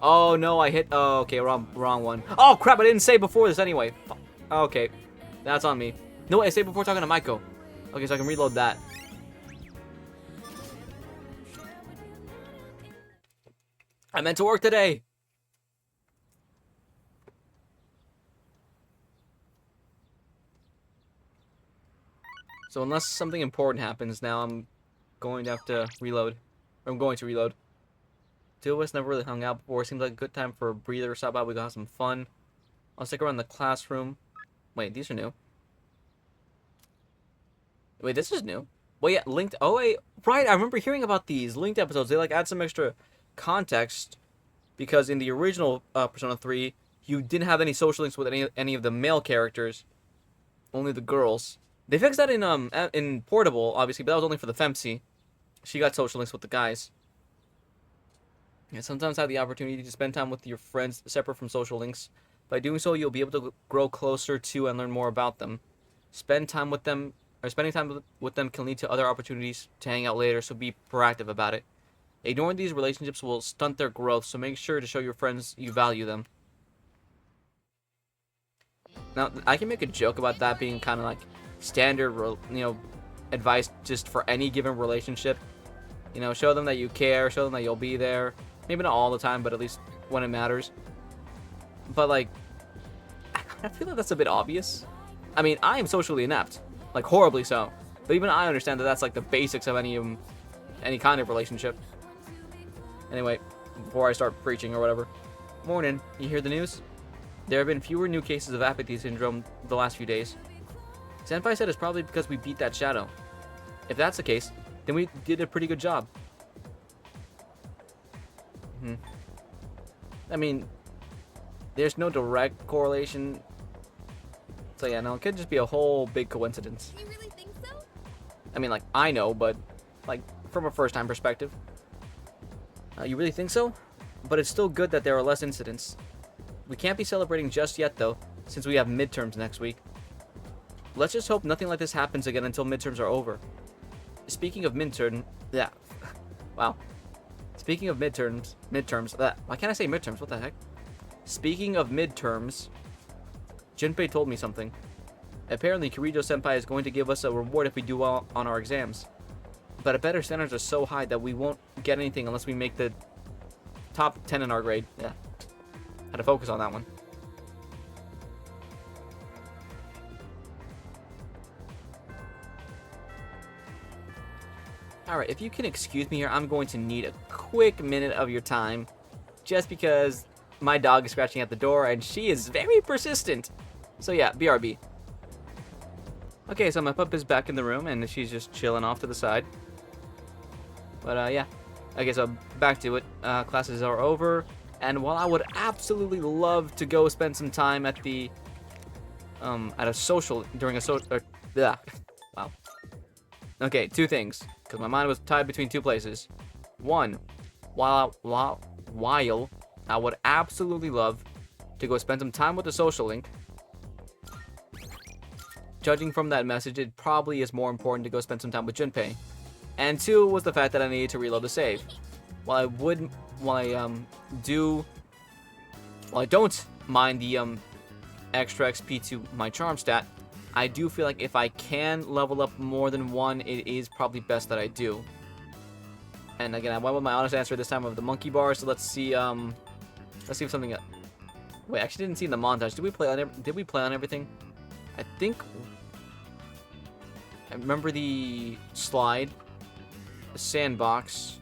Speaker 1: Oh no, I hit. Oh, okay, wrong one. Oh crap! I didn't save before this anyway. Okay, that's on me. No, I saved before talking to Maiko. Okay, so I can reload that. I meant to work today. So unless something important happens now, I'm going to have to reload. I'm going to reload. Two of us never really hung out before. Seems like a good time for a breather. Stop by, we got some fun. I'll stick around the classroom. Wait, these are new. Wait, this is new. Well, yeah, linked. Oh, wait, right. I remember hearing about these linked episodes. They like add some extra context because in the original Persona 3, you didn't have any social links with any of the male characters, only the girls. They fixed that in Portable, obviously, but that was only for the Femcy. She got social links with the guys. Yeah, sometimes have the opportunity to spend time with your friends separate from social links. By doing so, you'll be able to grow closer to and learn more about them. Spending time with them can lead to other opportunities to hang out later, so be proactive about it. Ignoring these relationships will stunt their growth, so make sure to show your friends you value them. Now, I can make a joke about that being kind of like standard, advice just for any given relationship. Show them that you care, show them that you'll be there. Maybe not all the time, but at least when it matters. But, like, I feel like that's a bit obvious. I mean, I am socially inept. Like, horribly so. But even I understand that that's, like, the basics of any kind of relationship. Anyway, before I start preaching or whatever. Morning. You hear the news? There have been fewer new cases of apathy syndrome the last few days. Senpai said it's probably because we beat that shadow. If that's the case, then we did a pretty good job. I mean, there's no direct correlation. So yeah, no, it could just be a whole big coincidence.
Speaker 3: You really think so?
Speaker 1: I mean, like, I know, but, like, from a first-time perspective. You really think so? But it's still good that there are less incidents. We can't be celebrating just yet, though, since we have midterms next week. let's just hope nothing like this happens again until midterms are over. Speaking of midterm, yeah, wow. Speaking of midterms, why can't I say midterms? What the heck? Speaking of midterms, Junpei told me something. Apparently, Kirijo-senpai is going to give us a reward if we do well on our exams. But I bet our standards are so high that we won't get anything unless we make the top 10 in our grade. Yeah. Had to focus on that one. Alright, if you can excuse me here, I'm going to need a quick minute of your time. Just because my dog is scratching at the door and she is very persistent. So yeah, BRB. Okay, so my pup is back in the room and she's just chilling off to the side. But yeah. Okay, so back to it. Classes are over. And while I would absolutely love to go spend some time at the at a social during a social yeah. Wow. Okay, two things, because my mind was tied between two places. One, while I would absolutely love to go spend some time with the social link, judging from that message, it probably is more important to go spend some time with Junpei. And two was the fact that I needed to reload the save. While I don't mind the extra XP to my charm stat, I do feel like if I can level up more than one, it is probably best that I do. And again, I went with my honest answer this time of the monkey bar, so let's see if something... Wait, I actually didn't see in the montage. Did we play on everything? I think... I remember the slide, the sandbox.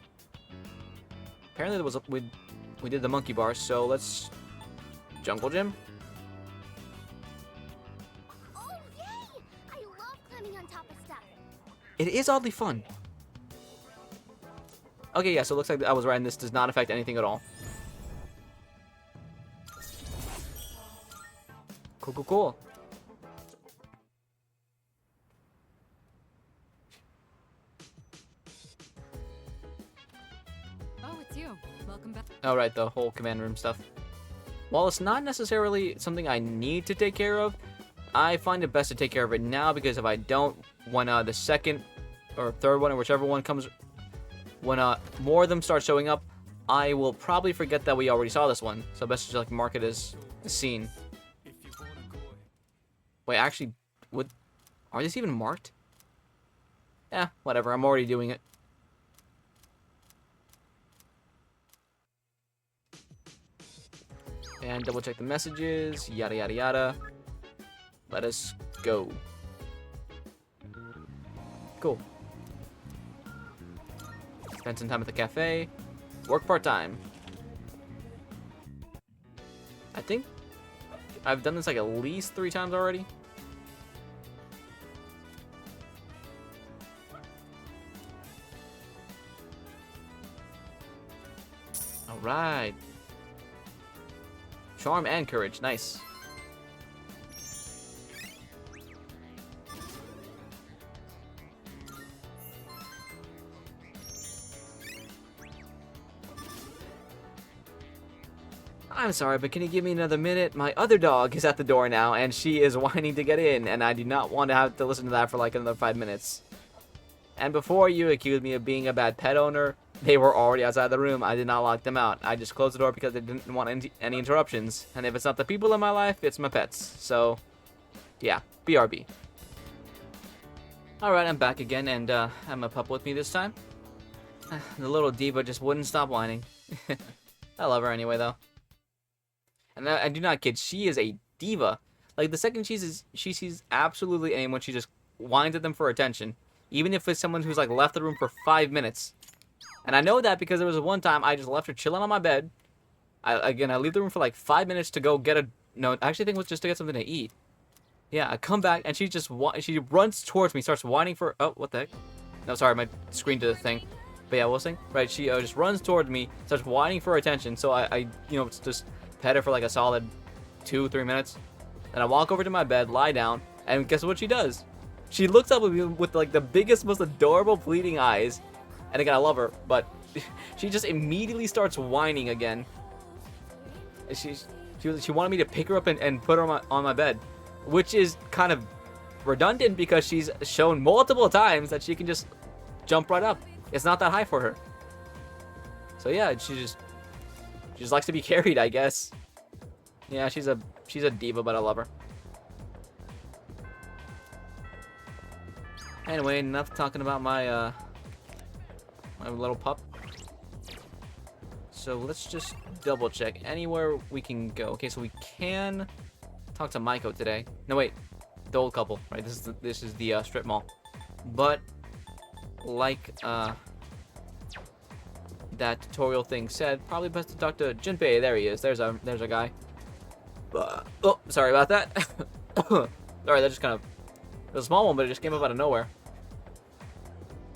Speaker 1: Apparently there was we did the monkey bar, so let's... Jungle Gym? It is oddly fun. Okay, yeah, so it looks like I was right, and this does not affect anything at all. Cool, cool, cool.
Speaker 6: Oh, it's you. Welcome back.
Speaker 1: Alright, the whole command room stuff. While it's not necessarily something I need to take care of, I find it best to take care of it now, because if I don't, when the second or third one, or whichever one comes, when more of them start showing up, I will probably forget that we already saw this one. So best to just like mark it as seen. Wait, actually, are these even marked? Yeah, whatever. I'm already doing it. And double check the messages. Yada yada yada. Let us go. Cool. Spend some time at the cafe. Work part-time. I think I've done this like at least 3 times already. Alright. Charm and courage. Nice. I'm sorry, but can you give me another minute? My other dog is at the door now, and she is whining to get in, and I do not want to have to listen to that for like another 5 minutes. And before you accuse me of being a bad pet owner, they were already outside the room. I did not lock them out. I just closed the door because I didn't want any interruptions. And if it's not the people in my life, it's my pets. So, yeah, BRB. Alright, I'm back again, and I have my pup with me this time. The little diva just wouldn't stop whining. I love her anyway, though. And I do not kid, she is a diva. Like, the second she sees absolutely anyone, she just whines at them for attention. Even if it's someone who's, like, left the room for 5 minutes. And I know that because there was one time I just left her chilling on my bed. I leave the room for, like, 5 minutes to go get no, I actually think it was just to get something to eat. Yeah, I come back, and she runs towards me, starts whining for... Oh, what the heck? No, sorry, my screen did a thing. But yeah, we'll see. Right, she just runs towards me, starts whining for attention, so I just... pet her for like a solid 2-3 minutes. Then I walk over to my bed, lie down, and guess what she does? She looks up at me with like the biggest, most adorable, pleading eyes. And again, I love her, but she just immediately starts whining again. She wanted me to pick her up and put her on my bed, which is kind of redundant because she's shown multiple times that she can just jump right up. It's not that high for her. So yeah, she just likes to be carried, I guess. Yeah, she's a diva, but I love her. Anyway, enough talking about my my little pup. So let's just double check anywhere we can go. Okay, so we can talk to Maiko today. No wait, the old couple, right? This is the strip mall. But like that tutorial thing said, probably best to talk to Junpei. There he is. There's a guy. Oh, sorry about that. Sorry, that just kind of, it was a small one, but it just came up out of nowhere.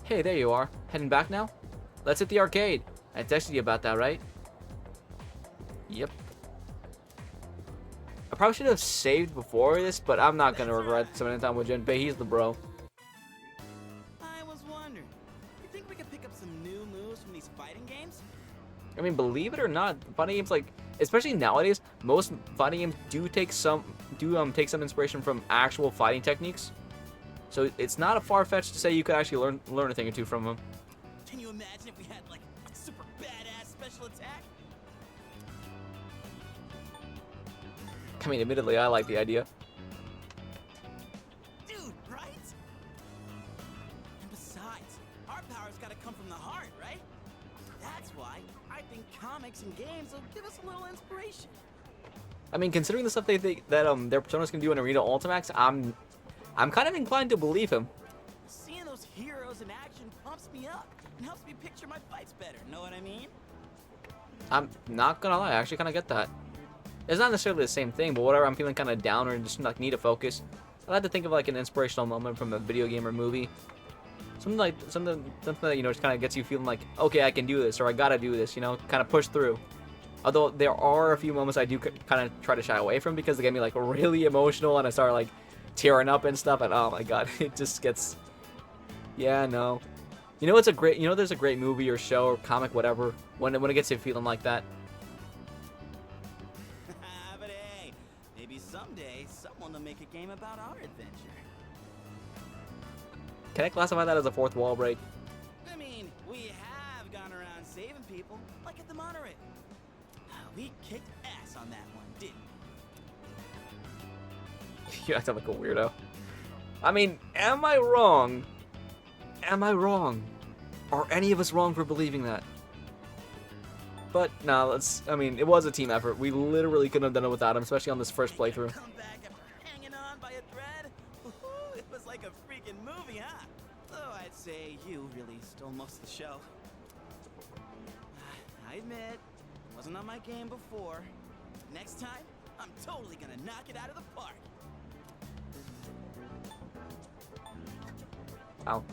Speaker 1: Hey, there you are. Heading back now? Let's hit the arcade. I texted you about that, right? Yep. I probably should have saved before this, but I'm not gonna regret spending time with Junpei. He's the bro.
Speaker 7: I was wondering, you think we could pick up some new moves from these fighting games?
Speaker 1: I mean, believe it or not, fighting games, like, especially nowadays, most fighting games do take some inspiration from actual fighting techniques. So it's not a far-fetched to say you could actually learn a thing or two from them.
Speaker 7: Can you imagine if we had like a super badass special attack?
Speaker 1: I mean, admittedly, I like the idea.
Speaker 7: Dude, right? And besides, our power's gotta come from the heart, right? That's why I think comics and games will give us a little inspiration.
Speaker 1: I mean, considering the stuff they think that their personas can do in Arena Ultimax, I'm kind of inclined to believe him.
Speaker 7: Seeing those heroes in action pumps me up and helps me picture my fights better. Know what I mean?
Speaker 1: I'm not gonna lie, I actually kind of get that. It's not necessarily the same thing, but whatever, I'm feeling kind of down or just like need to focus, I like to think of like an inspirational moment from a video game or movie. Something that, you know, just kind of gets you feeling like, okay, I can do this, or I gotta do this, you know, kind of push through. Although there are a few moments I do kind of try to shy away from because they get me like really emotional and I start like tearing up and stuff, and oh my god, it just gets, yeah, no. You know, there's a great movie or show or comic, whatever, when it gets you feeling like that.
Speaker 7: But hey, maybe someday someone will make a game about our adventure.
Speaker 1: Can I classify that as a fourth wall break?
Speaker 7: I mean, we have gone around saving people, like at the monorail. We kicked ass on that one, didn't we?
Speaker 1: You act like a weirdo. I mean, am I wrong? Am I wrong? Are any of us wrong for believing that? But no, I mean, it was a team effort. We literally couldn't have done it without him, especially on this first playthrough.
Speaker 7: Come back after hanging on by a thread. Ooh, it was like a freaking movie, huh? Though I'd say you really stole most of the show. I admit, it wasn't on my game before. Next time, I'm totally gonna knock it out of the park.
Speaker 1: Ow.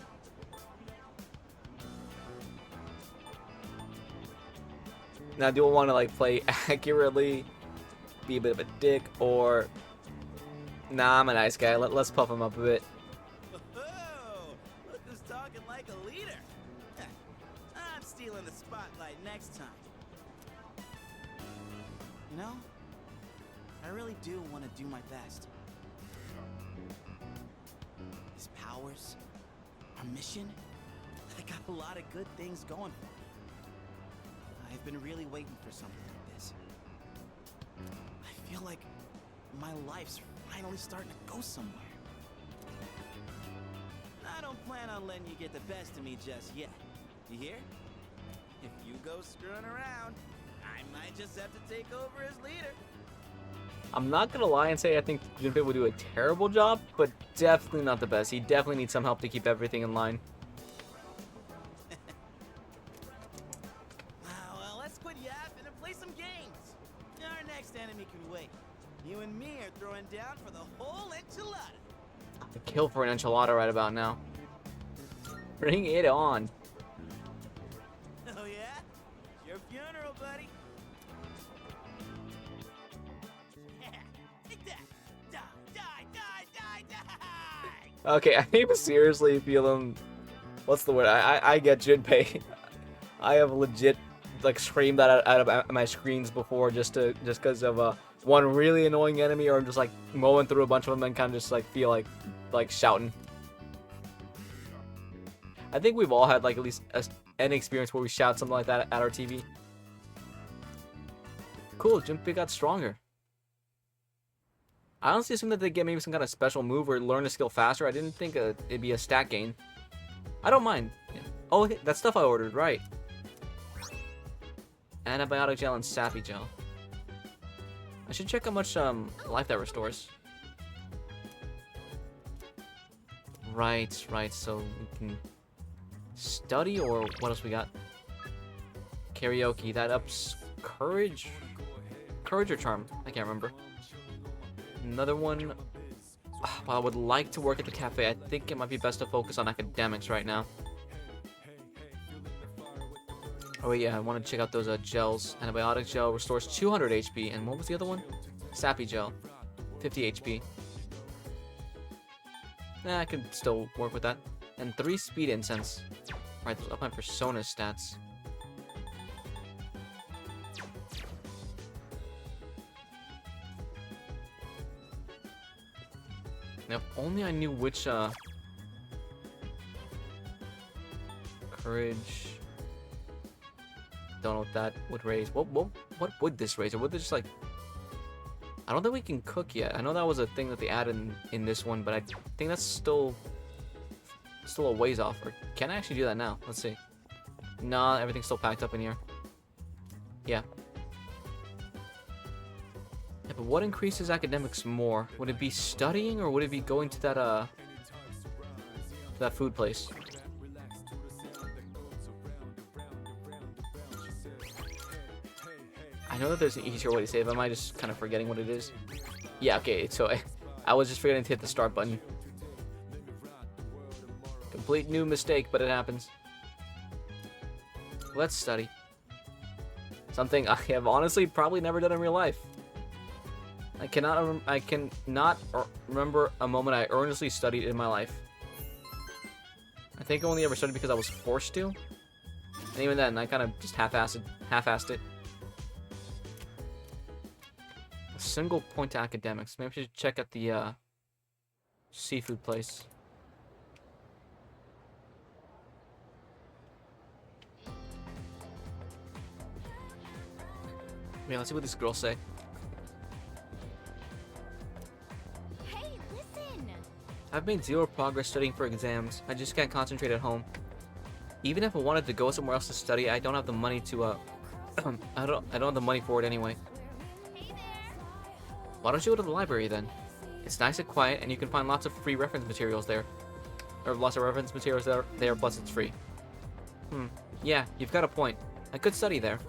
Speaker 1: Now, do I want to like play accurately, be a bit of a dick, or nah, I'm a nice guy. Let's puff him up a bit.
Speaker 7: Whoa! Look who's talking like a leader. I'm stealing the spotlight next time. You know, I really do want to do my best. His powers, our mission, I got a lot of good things going for me. I've been really waiting for something like this. I feel like my life's finally starting to go somewhere. I don't plan on letting you get the best of me just yet. You hear? If you go screwing around, I might just have to take over as leader.
Speaker 1: I'm not gonna lie and say I think Junpei would do a terrible job, but definitely not the best. He definitely needs some help to keep everything in line.
Speaker 7: Well, let's quit yapping and play some games. Our next enemy can wait. You and me are throwing down for the whole enchilada.
Speaker 1: A kill for an enchilada right about now. Bring it on.
Speaker 7: Oh yeah? Your funeral, buddy. Yeah, take that. Die, die, die, die, die.
Speaker 1: Okay, I even seriously feel him. What's the word? I get Junpei. I have legit like screamed that out of my screens before just because of one really annoying enemy, or just like mowing through a bunch of them and kind of just like feel like like shouting. I think we've all had like at least an experience where we shout something like that at our TV. Cool, Junpei got stronger. I honestly assumed that they'd get maybe some kind of special move or learn a skill faster. I didn't think it'd be a stat gain. I don't mind. Yeah. Oh, that stuff I ordered, right. Antibiotic gel and sappy gel. I should check how much life that restores. Right, so we can study, or what else we got? Karaoke, that ups courage? Courage or charm? I can't remember. Another one. While I would like to work at the cafe, I think it might be best to focus on academics right now. Oh yeah, I want to check out those gels. Antibiotic gel restores 200 HP, and what was the other one? Sappy gel, 50 HP. Nah, I could still work with that. And 3 speed incense. Right, those up my persona stats. Now, if only I knew which courage. Don't know what that would raise. What would this raise? Or would this just like? I don't think we can cook yet. I know that was a thing that they added in this one, but I think that's still a ways off. Or can I actually do that now? Let's see. Nah, everything's still packed up in here. Yeah. Yeah, but what increases academics more? Would it be studying, or would it be going to that food place? I know that there's an easier way to save. Am I just kind of forgetting what it is? Yeah, okay, so I was just forgetting to hit the start button. Complete new mistake, but it happens. Let's study. Something I have honestly probably never done in real life. I cannot remember a moment I earnestly studied in my life. I think I only ever studied because I was forced to. And even then, I kind of just half-assed it. A single point to academics. Maybe I should check at the seafood place. Yeah, let's see what these girls say.
Speaker 3: Hey, listen!
Speaker 1: I've made zero progress studying for exams. I just can't concentrate at home. Even if I wanted to go somewhere else to study, I don't have the money to I don't have the money for it anyway.
Speaker 3: Hey there!
Speaker 1: Why don't you go to the library then? It's nice and quiet, and you can find lots of free reference materials there. Or lots of reference materials there, plus it's free. Yeah, you've got a point. I could study there.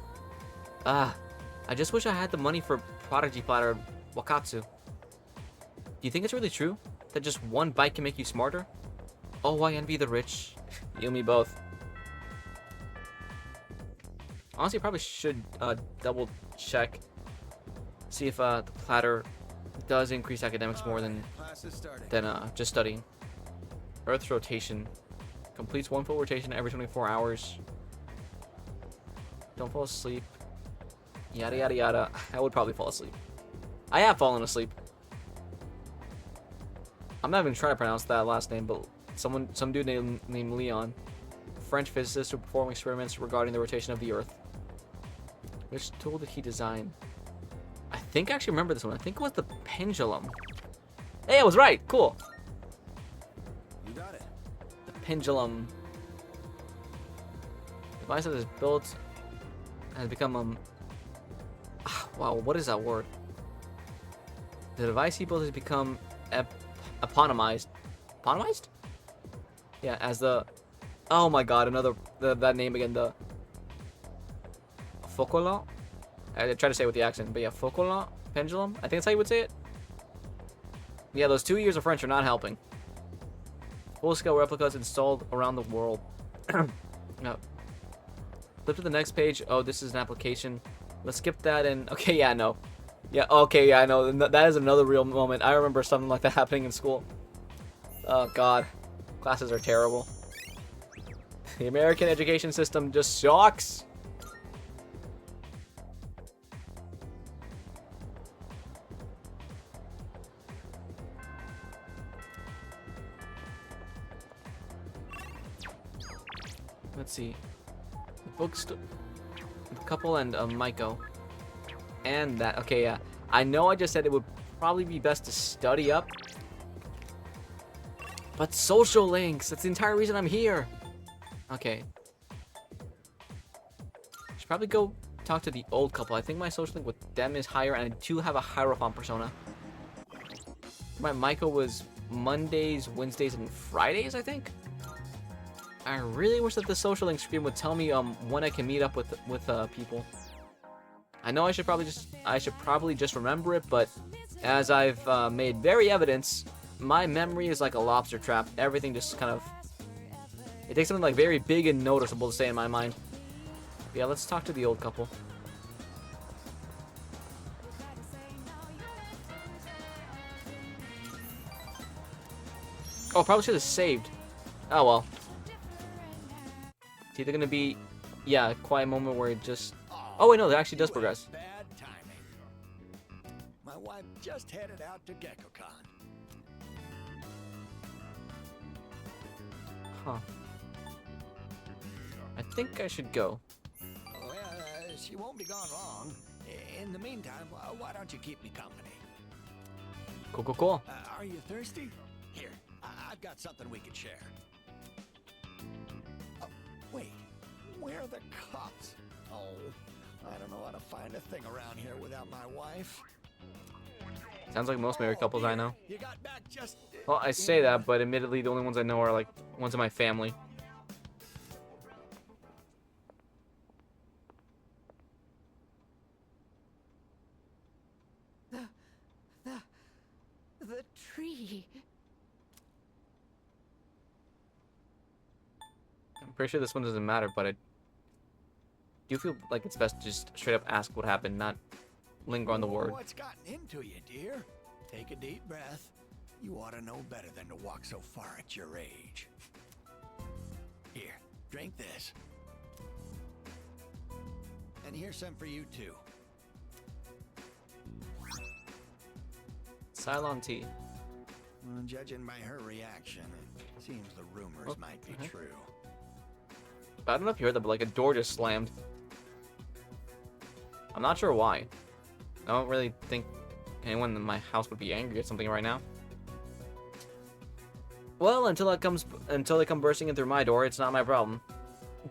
Speaker 1: I just wish I had the money for Prodigy Platter Wakatsu. Do you think it's really true? That just one bite can make you smarter? Oh, I envy the rich. You and me both. Honestly, I probably should double check. See if the platter does increase academics more than just studying. Earth's rotation. Completes one full rotation every 24 hours. Don't fall asleep. Yada yada yada. I would probably fall asleep. I have fallen asleep. I'm not even trying to pronounce that last name, but some dude named Leon, French physicist who performed experiments regarding the rotation of the Earth. Which tool did he design? I think I actually remember this one. I think it was the pendulum. Hey, I was right. Cool.
Speaker 7: You got it.
Speaker 1: The pendulum. The device that is built has become wow, what is that word? The device he built has become eponymized. Eponymized? Yeah, as the. Oh my god, that name again. The Focula. I try to say it with the accent, but yeah, Focula pendulum. I think that's how you would say it. Yeah, those 2 years of French are not helping. Full-scale replicas installed around the world. No. Flip to the next page. Oh, this is an application. Let's skip that and okay, yeah, no. Yeah, okay, yeah, I know. That is another real moment. I remember something like that happening in school. Oh god. Classes are terrible. The American education system just sucks. Let's see. The bookstore, the couple, and Maiko. And that. Okay, yeah. I know I just said it would probably be best to study up. But social links. That's the entire reason I'm here. Okay. Should probably go talk to the old couple. I think my social link with them is higher, and I do have a Hierophant persona. My Maiko was Mondays, Wednesdays, and Fridays, I think. I really wish that the social link screen would tell me when I can meet up with people. I know I should probably just remember it, but as I've made very evidence, my memory is like a lobster trap. Everything just kind of, it takes something like very big and noticeable to stay in my mind. Yeah, let's talk to the old couple. Oh, probably should have saved. Oh well. It's either gonna be, yeah, a quiet moment where it just. Oh wait, no, it actually does progress.
Speaker 8: Bad timing. My wife just headed out to GeckoCon.
Speaker 1: Huh. I think I should go.
Speaker 8: Well, she won't be gone long. In the meantime, why don't you keep me company?
Speaker 1: Cool, cool, cool.
Speaker 8: Are you thirsty? Here, I've got something we could share. Oh, wait, where are the cops? Oh, I don't know how to find a thing around here without my wife.
Speaker 1: Sounds like most married couples I know.
Speaker 8: You got back just.
Speaker 1: Well, I say that, but admittedly, the only ones I know are like ones in my family.
Speaker 4: The tree.
Speaker 1: I'm pretty sure this one doesn't matter, but I do feel like it's best to just straight up ask what happened, not linger on the word.
Speaker 8: What's gotten into you, dear? Take a deep breath. You ought to know better than to walk so far at your age. Here, drink this. And here's some for you, too.
Speaker 1: Cylon tea.
Speaker 8: Well, judging by her reaction, it seems the rumors might be true.
Speaker 1: I don't know if you heard that, but like a door just slammed. I'm not sure why. I don't really think anyone in my house would be angry at something right now. Well, until they come bursting in through my door, it's not my problem.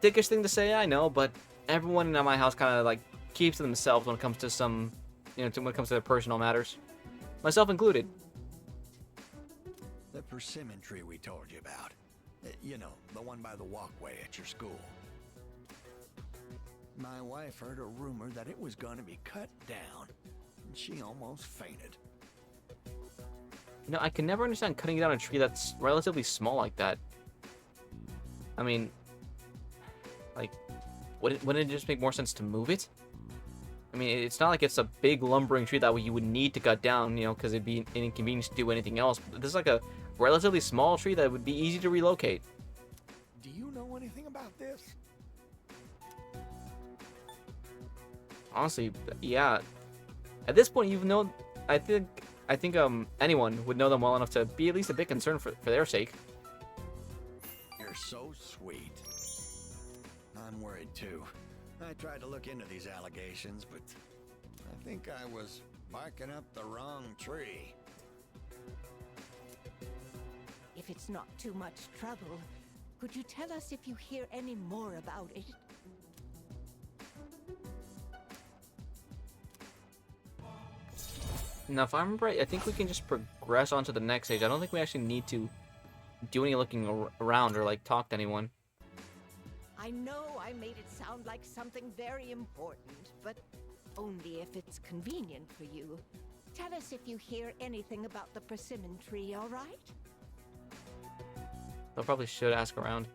Speaker 1: Dickish thing to say, I know, but everyone in my house kind of like keeps to themselves when it comes to some, when it comes to their personal matters, myself included.
Speaker 8: The persimmon tree we told you about. You know, the one by the walkway at your school. My wife heard a rumor that it was going to be cut down, and she almost fainted.
Speaker 1: I can never understand cutting down a tree that's relatively small like that. I mean, like, wouldn't it just make more sense to move it? I mean, it's not like it's a big lumbering tree that you would need to cut down, because it'd be an inconvenience to do anything else. But this is like a relatively small tree that would be easy to relocate.
Speaker 8: Do you know anything about this?
Speaker 1: Honestly, yeah. At this point, I think anyone would know them well enough to be at least a bit concerned for their sake.
Speaker 8: You're so sweet. I'm worried too. I tried to look into these allegations, but I think I was barking up the wrong tree.
Speaker 4: If it's not too much trouble, could you tell us if you hear any more about it?
Speaker 1: Now, if I remember right, I think we can just progress on to the next stage. I don't think we actually need to do any looking around or like talk to anyone.
Speaker 4: I know I made it sound like something very important, but only if it's convenient for you. Tell us if you hear anything about the persimmon tree, all right?
Speaker 1: I probably should ask around.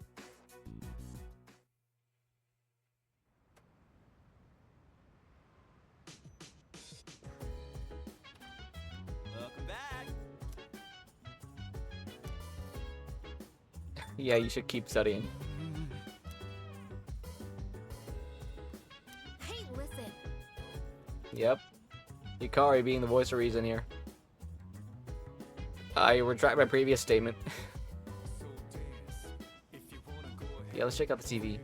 Speaker 7: Welcome back.
Speaker 1: Yeah, you should keep studying.
Speaker 3: Hey, listen.
Speaker 1: Yep. Yukari being the voice of reason here. I retract my previous statement. Yeah, let's check out the TV.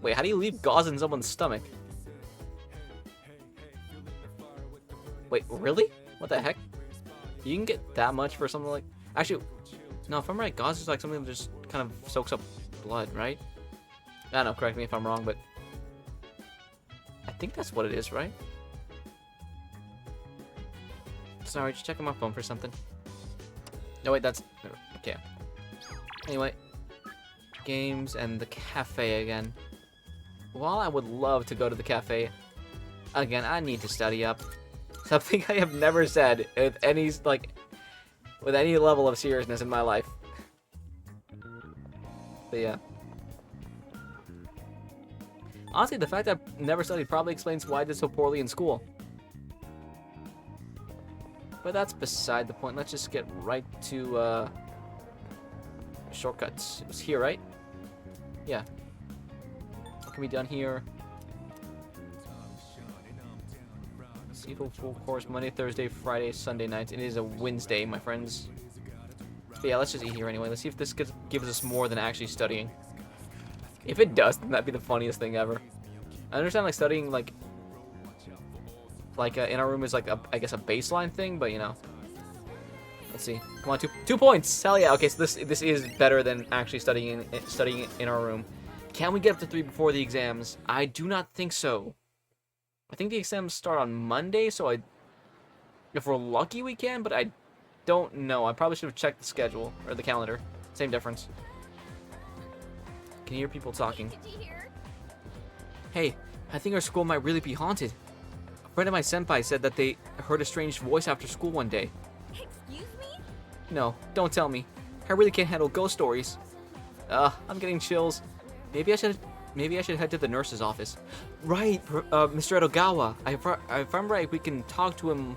Speaker 1: Wait, how do you leave gauze in someone's stomach? Wait, really? What the heck? You can get that much for something like... Actually, no, if I'm right, gauze is like something that just kind of soaks up blood, right? I don't know, correct me if I'm wrong, but... I think that's what it is, right? Sorry, just checking my phone for something. No, wait, that's... Okay. Anyway. Games and the cafe again. While I would love to go to the cafe, again, I need to study up. Something I have never said with any, like, with any level of seriousness in my life. But yeah. Honestly, the fact that I've never studied probably explains why I did so poorly in school. But that's beside the point. Let's just get right to, shortcuts. It was here, right? Yeah. What can be done here? Seafood full course Monday, Thursday, Friday, Sunday nights. It is a Wednesday, my friends. But yeah, let's just eat here anyway. Let's see if this gives us more than actually studying. If it does, then that'd be the funniest thing ever. I understand like studying like in our room is like I guess a baseline thing, but you know. Let's see. Come on, two points. Hell yeah. Okay, so this is better than actually studying in our room. Can we get up to 3 before the exams? I do not think so. I think the exams start on Monday, so if we're lucky we can, but I don't know. I probably should have checked the schedule or the calendar. Same difference. Can hear people talking.
Speaker 3: Did you hear?
Speaker 1: Hey, I think our school might really be haunted. A friend of my senpai said that they heard a strange voice after school one day.
Speaker 3: Excuse me?
Speaker 1: No, don't tell me. I really can't handle ghost stories. I'm getting chills. Maybe I should head to the nurse's office. Right, Mr. Edogawa. If I'm right, we can talk to him.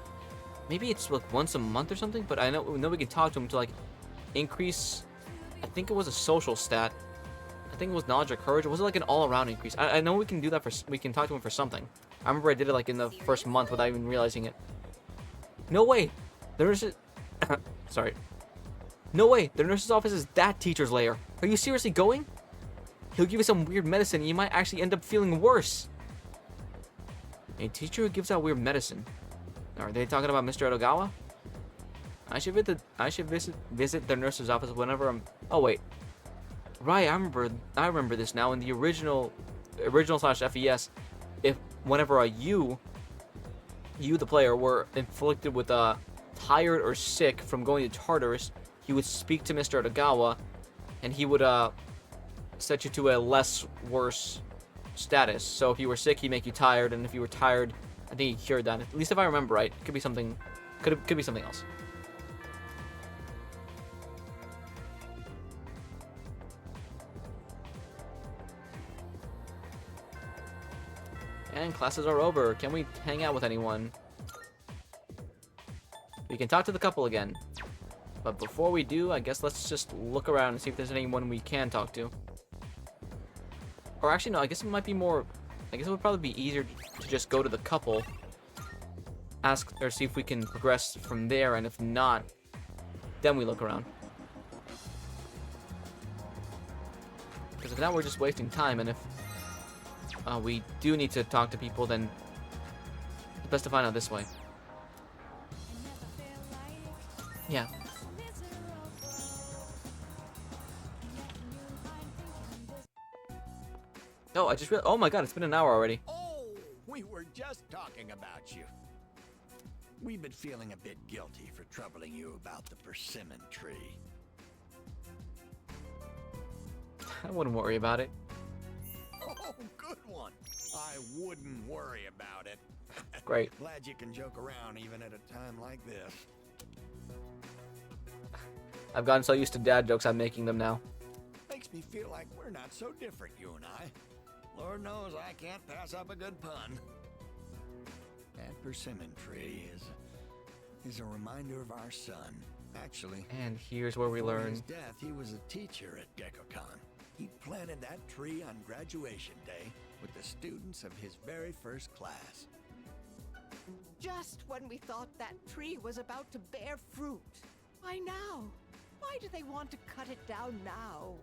Speaker 1: Maybe it's like once a month or something, but I know we can talk to him to like increase. I think it was a social stat. I think it was knowledge or courage. Or was it like an all-around increase? I know we can do that for. We can talk to him for something. I remember I did it like in the first month without even realizing it. No way. The nurse's. Sorry. No way. The nurse's office is that teacher's lair. Are you seriously going? He'll give you some weird medicine and you might actually end up feeling worse. A teacher who gives out weird medicine. Are they talking about Mr. Edogawa? I should visit their nurse's office whenever I'm... Oh, wait. Right, I remember this now. In the original /FES, whenever you the player, were inflicted with tired or sick from going to Tartarus, he would speak to Mr. Edogawa, and he would set you to a less worse status. So if you were sick, he'd make you tired, and if you were tired, I think he cured that. At least if I remember right. Could be something. Could be something else. And classes are over. Can we hang out with anyone? We can talk to the couple again. But before we do, I guess let's just look around and see if there's anyone we can talk to. Or actually, no, I guess it might be more... I guess it would probably be easier to just go to the couple. Ask or see if we can progress from there, and if not, then we look around. Because if not, we're just wasting time, and if we do need to talk to people, then it's best to find out this way. Yeah. Oh, I just realized. Oh my god, it's been an hour already.
Speaker 8: Oh, we were just talking about you. We've been feeling a bit guilty for troubling you about the persimmon tree.
Speaker 1: I wouldn't worry about it.
Speaker 8: Oh, good one. I wouldn't worry about it.
Speaker 1: Great.
Speaker 8: Glad you can joke around even at a time like this.
Speaker 1: I've gotten so used to dad jokes, I'm making them now.
Speaker 8: Makes me feel like we're not so different, you and I. Lord knows I can't pass up a good pun. That persimmon tree is a reminder of our son. Actually,
Speaker 1: And here's where we
Speaker 8: before
Speaker 1: learn.
Speaker 8: his death, he was a teacher at GeckoCon. He planted that tree on graduation day with the students of his very first class.
Speaker 4: Just when we thought that tree was about to bear fruit, Why now? Why do they want to cut it down now?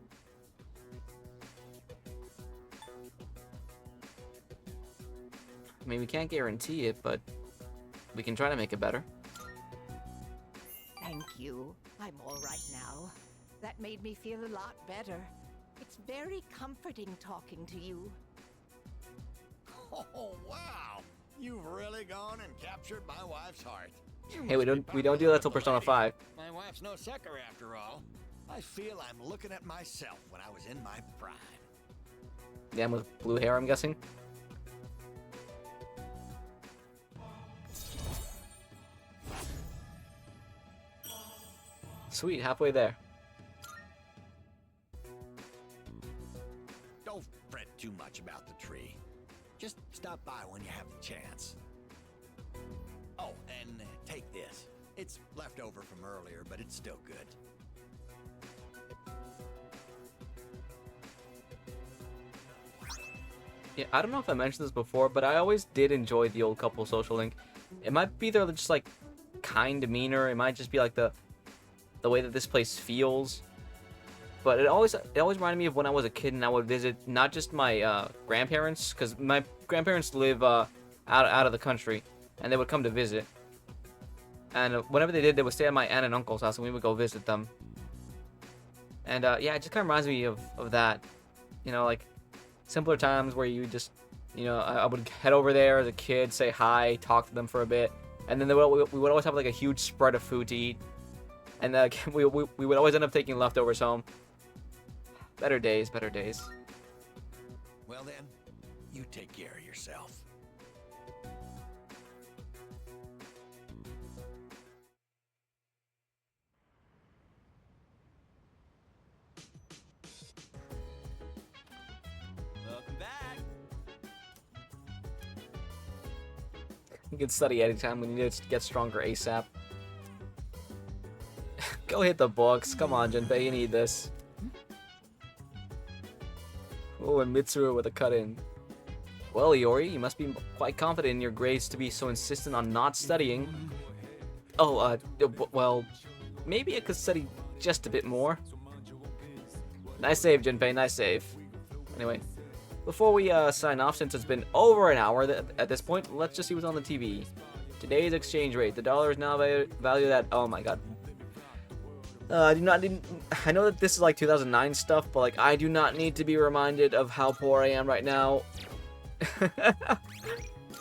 Speaker 1: I mean, we can't guarantee it, but we can try to make it better.
Speaker 4: Thank you. I'm all right now. That made me feel a lot better. It's very comforting talking to you.
Speaker 8: Oh, wow! You've really gone and captured my wife's heart. You
Speaker 1: Hey, we
Speaker 8: must be
Speaker 1: don't do that till
Speaker 8: powerful,
Speaker 1: Persona
Speaker 8: lady.
Speaker 1: 5.
Speaker 8: My wife's no sucker after all. I feel I'm looking at myself when I was in my prime.
Speaker 1: Yeah, with blue hair, I'm guessing. Sweet, halfway there.
Speaker 8: Don't fret too much about the tree. Just stop by when you have the chance. Oh, and take this. It's left over from earlier, but it's still good.
Speaker 1: Yeah, I don't know if I mentioned this before, but I always did enjoy the old couple social link. It might be they're just like kind of meaner. It might just be like the way that this place feels. But it always reminded me of when I was a kid and I would visit not just my grandparents, because my grandparents live out of the country, and they would come to visit. And whenever they did, they would stay at my aunt and uncle's house, and we would go visit them. And yeah, it just kind of reminds me of that, you know, like simpler times where you just, you know, I would head over there as a kid, say hi, talk to them for a bit, and then we would always have like a huge spread of food to eat, and we would always end up taking leftovers home. Better days, better days.
Speaker 8: Well then, you take care of yourself.
Speaker 7: Welcome back.
Speaker 1: You can study anytime when you need to get stronger ASAP. Go hit the books. Come on, Junpei, you need this. Oh, and Mitsuru with a cut-in. Well, Iori, you must be quite confident in your grades to be so insistent on not studying. Oh, well, maybe I could study just a bit more. Nice save, Junpei, nice save. Anyway, before we sign off, since it's been over an hour at this point, let's just see what's on the TV. Today's exchange rate. The dollar is now valued at, oh my god. I know that this is like 2009 stuff, but like I do not need to be reminded of how poor I am right now.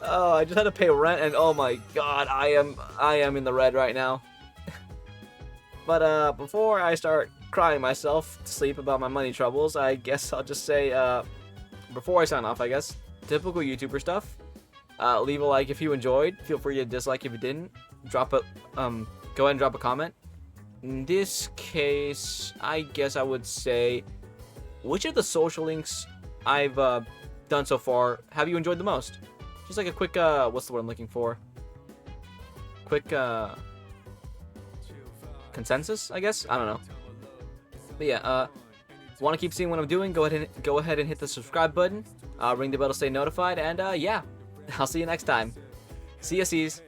Speaker 1: Oh, I just had to pay rent, and oh my god, I am in the red right now. But before I start crying myself to sleep about my money troubles, I guess I'll just say before I sign off, I guess typical YouTuber stuff. Leave a like if you enjoyed. Feel free to dislike if you didn't. Go ahead and drop a comment. In this case, I guess I would say, which of the social links I've done so far have you enjoyed the most? Just like a quick, what's the word I'm looking for? Quick, consensus, I guess? I don't know. But yeah, want to keep seeing what I'm doing, go ahead and hit the subscribe button, ring the bell to stay notified, and yeah, I'll see you next time. See ya, C's.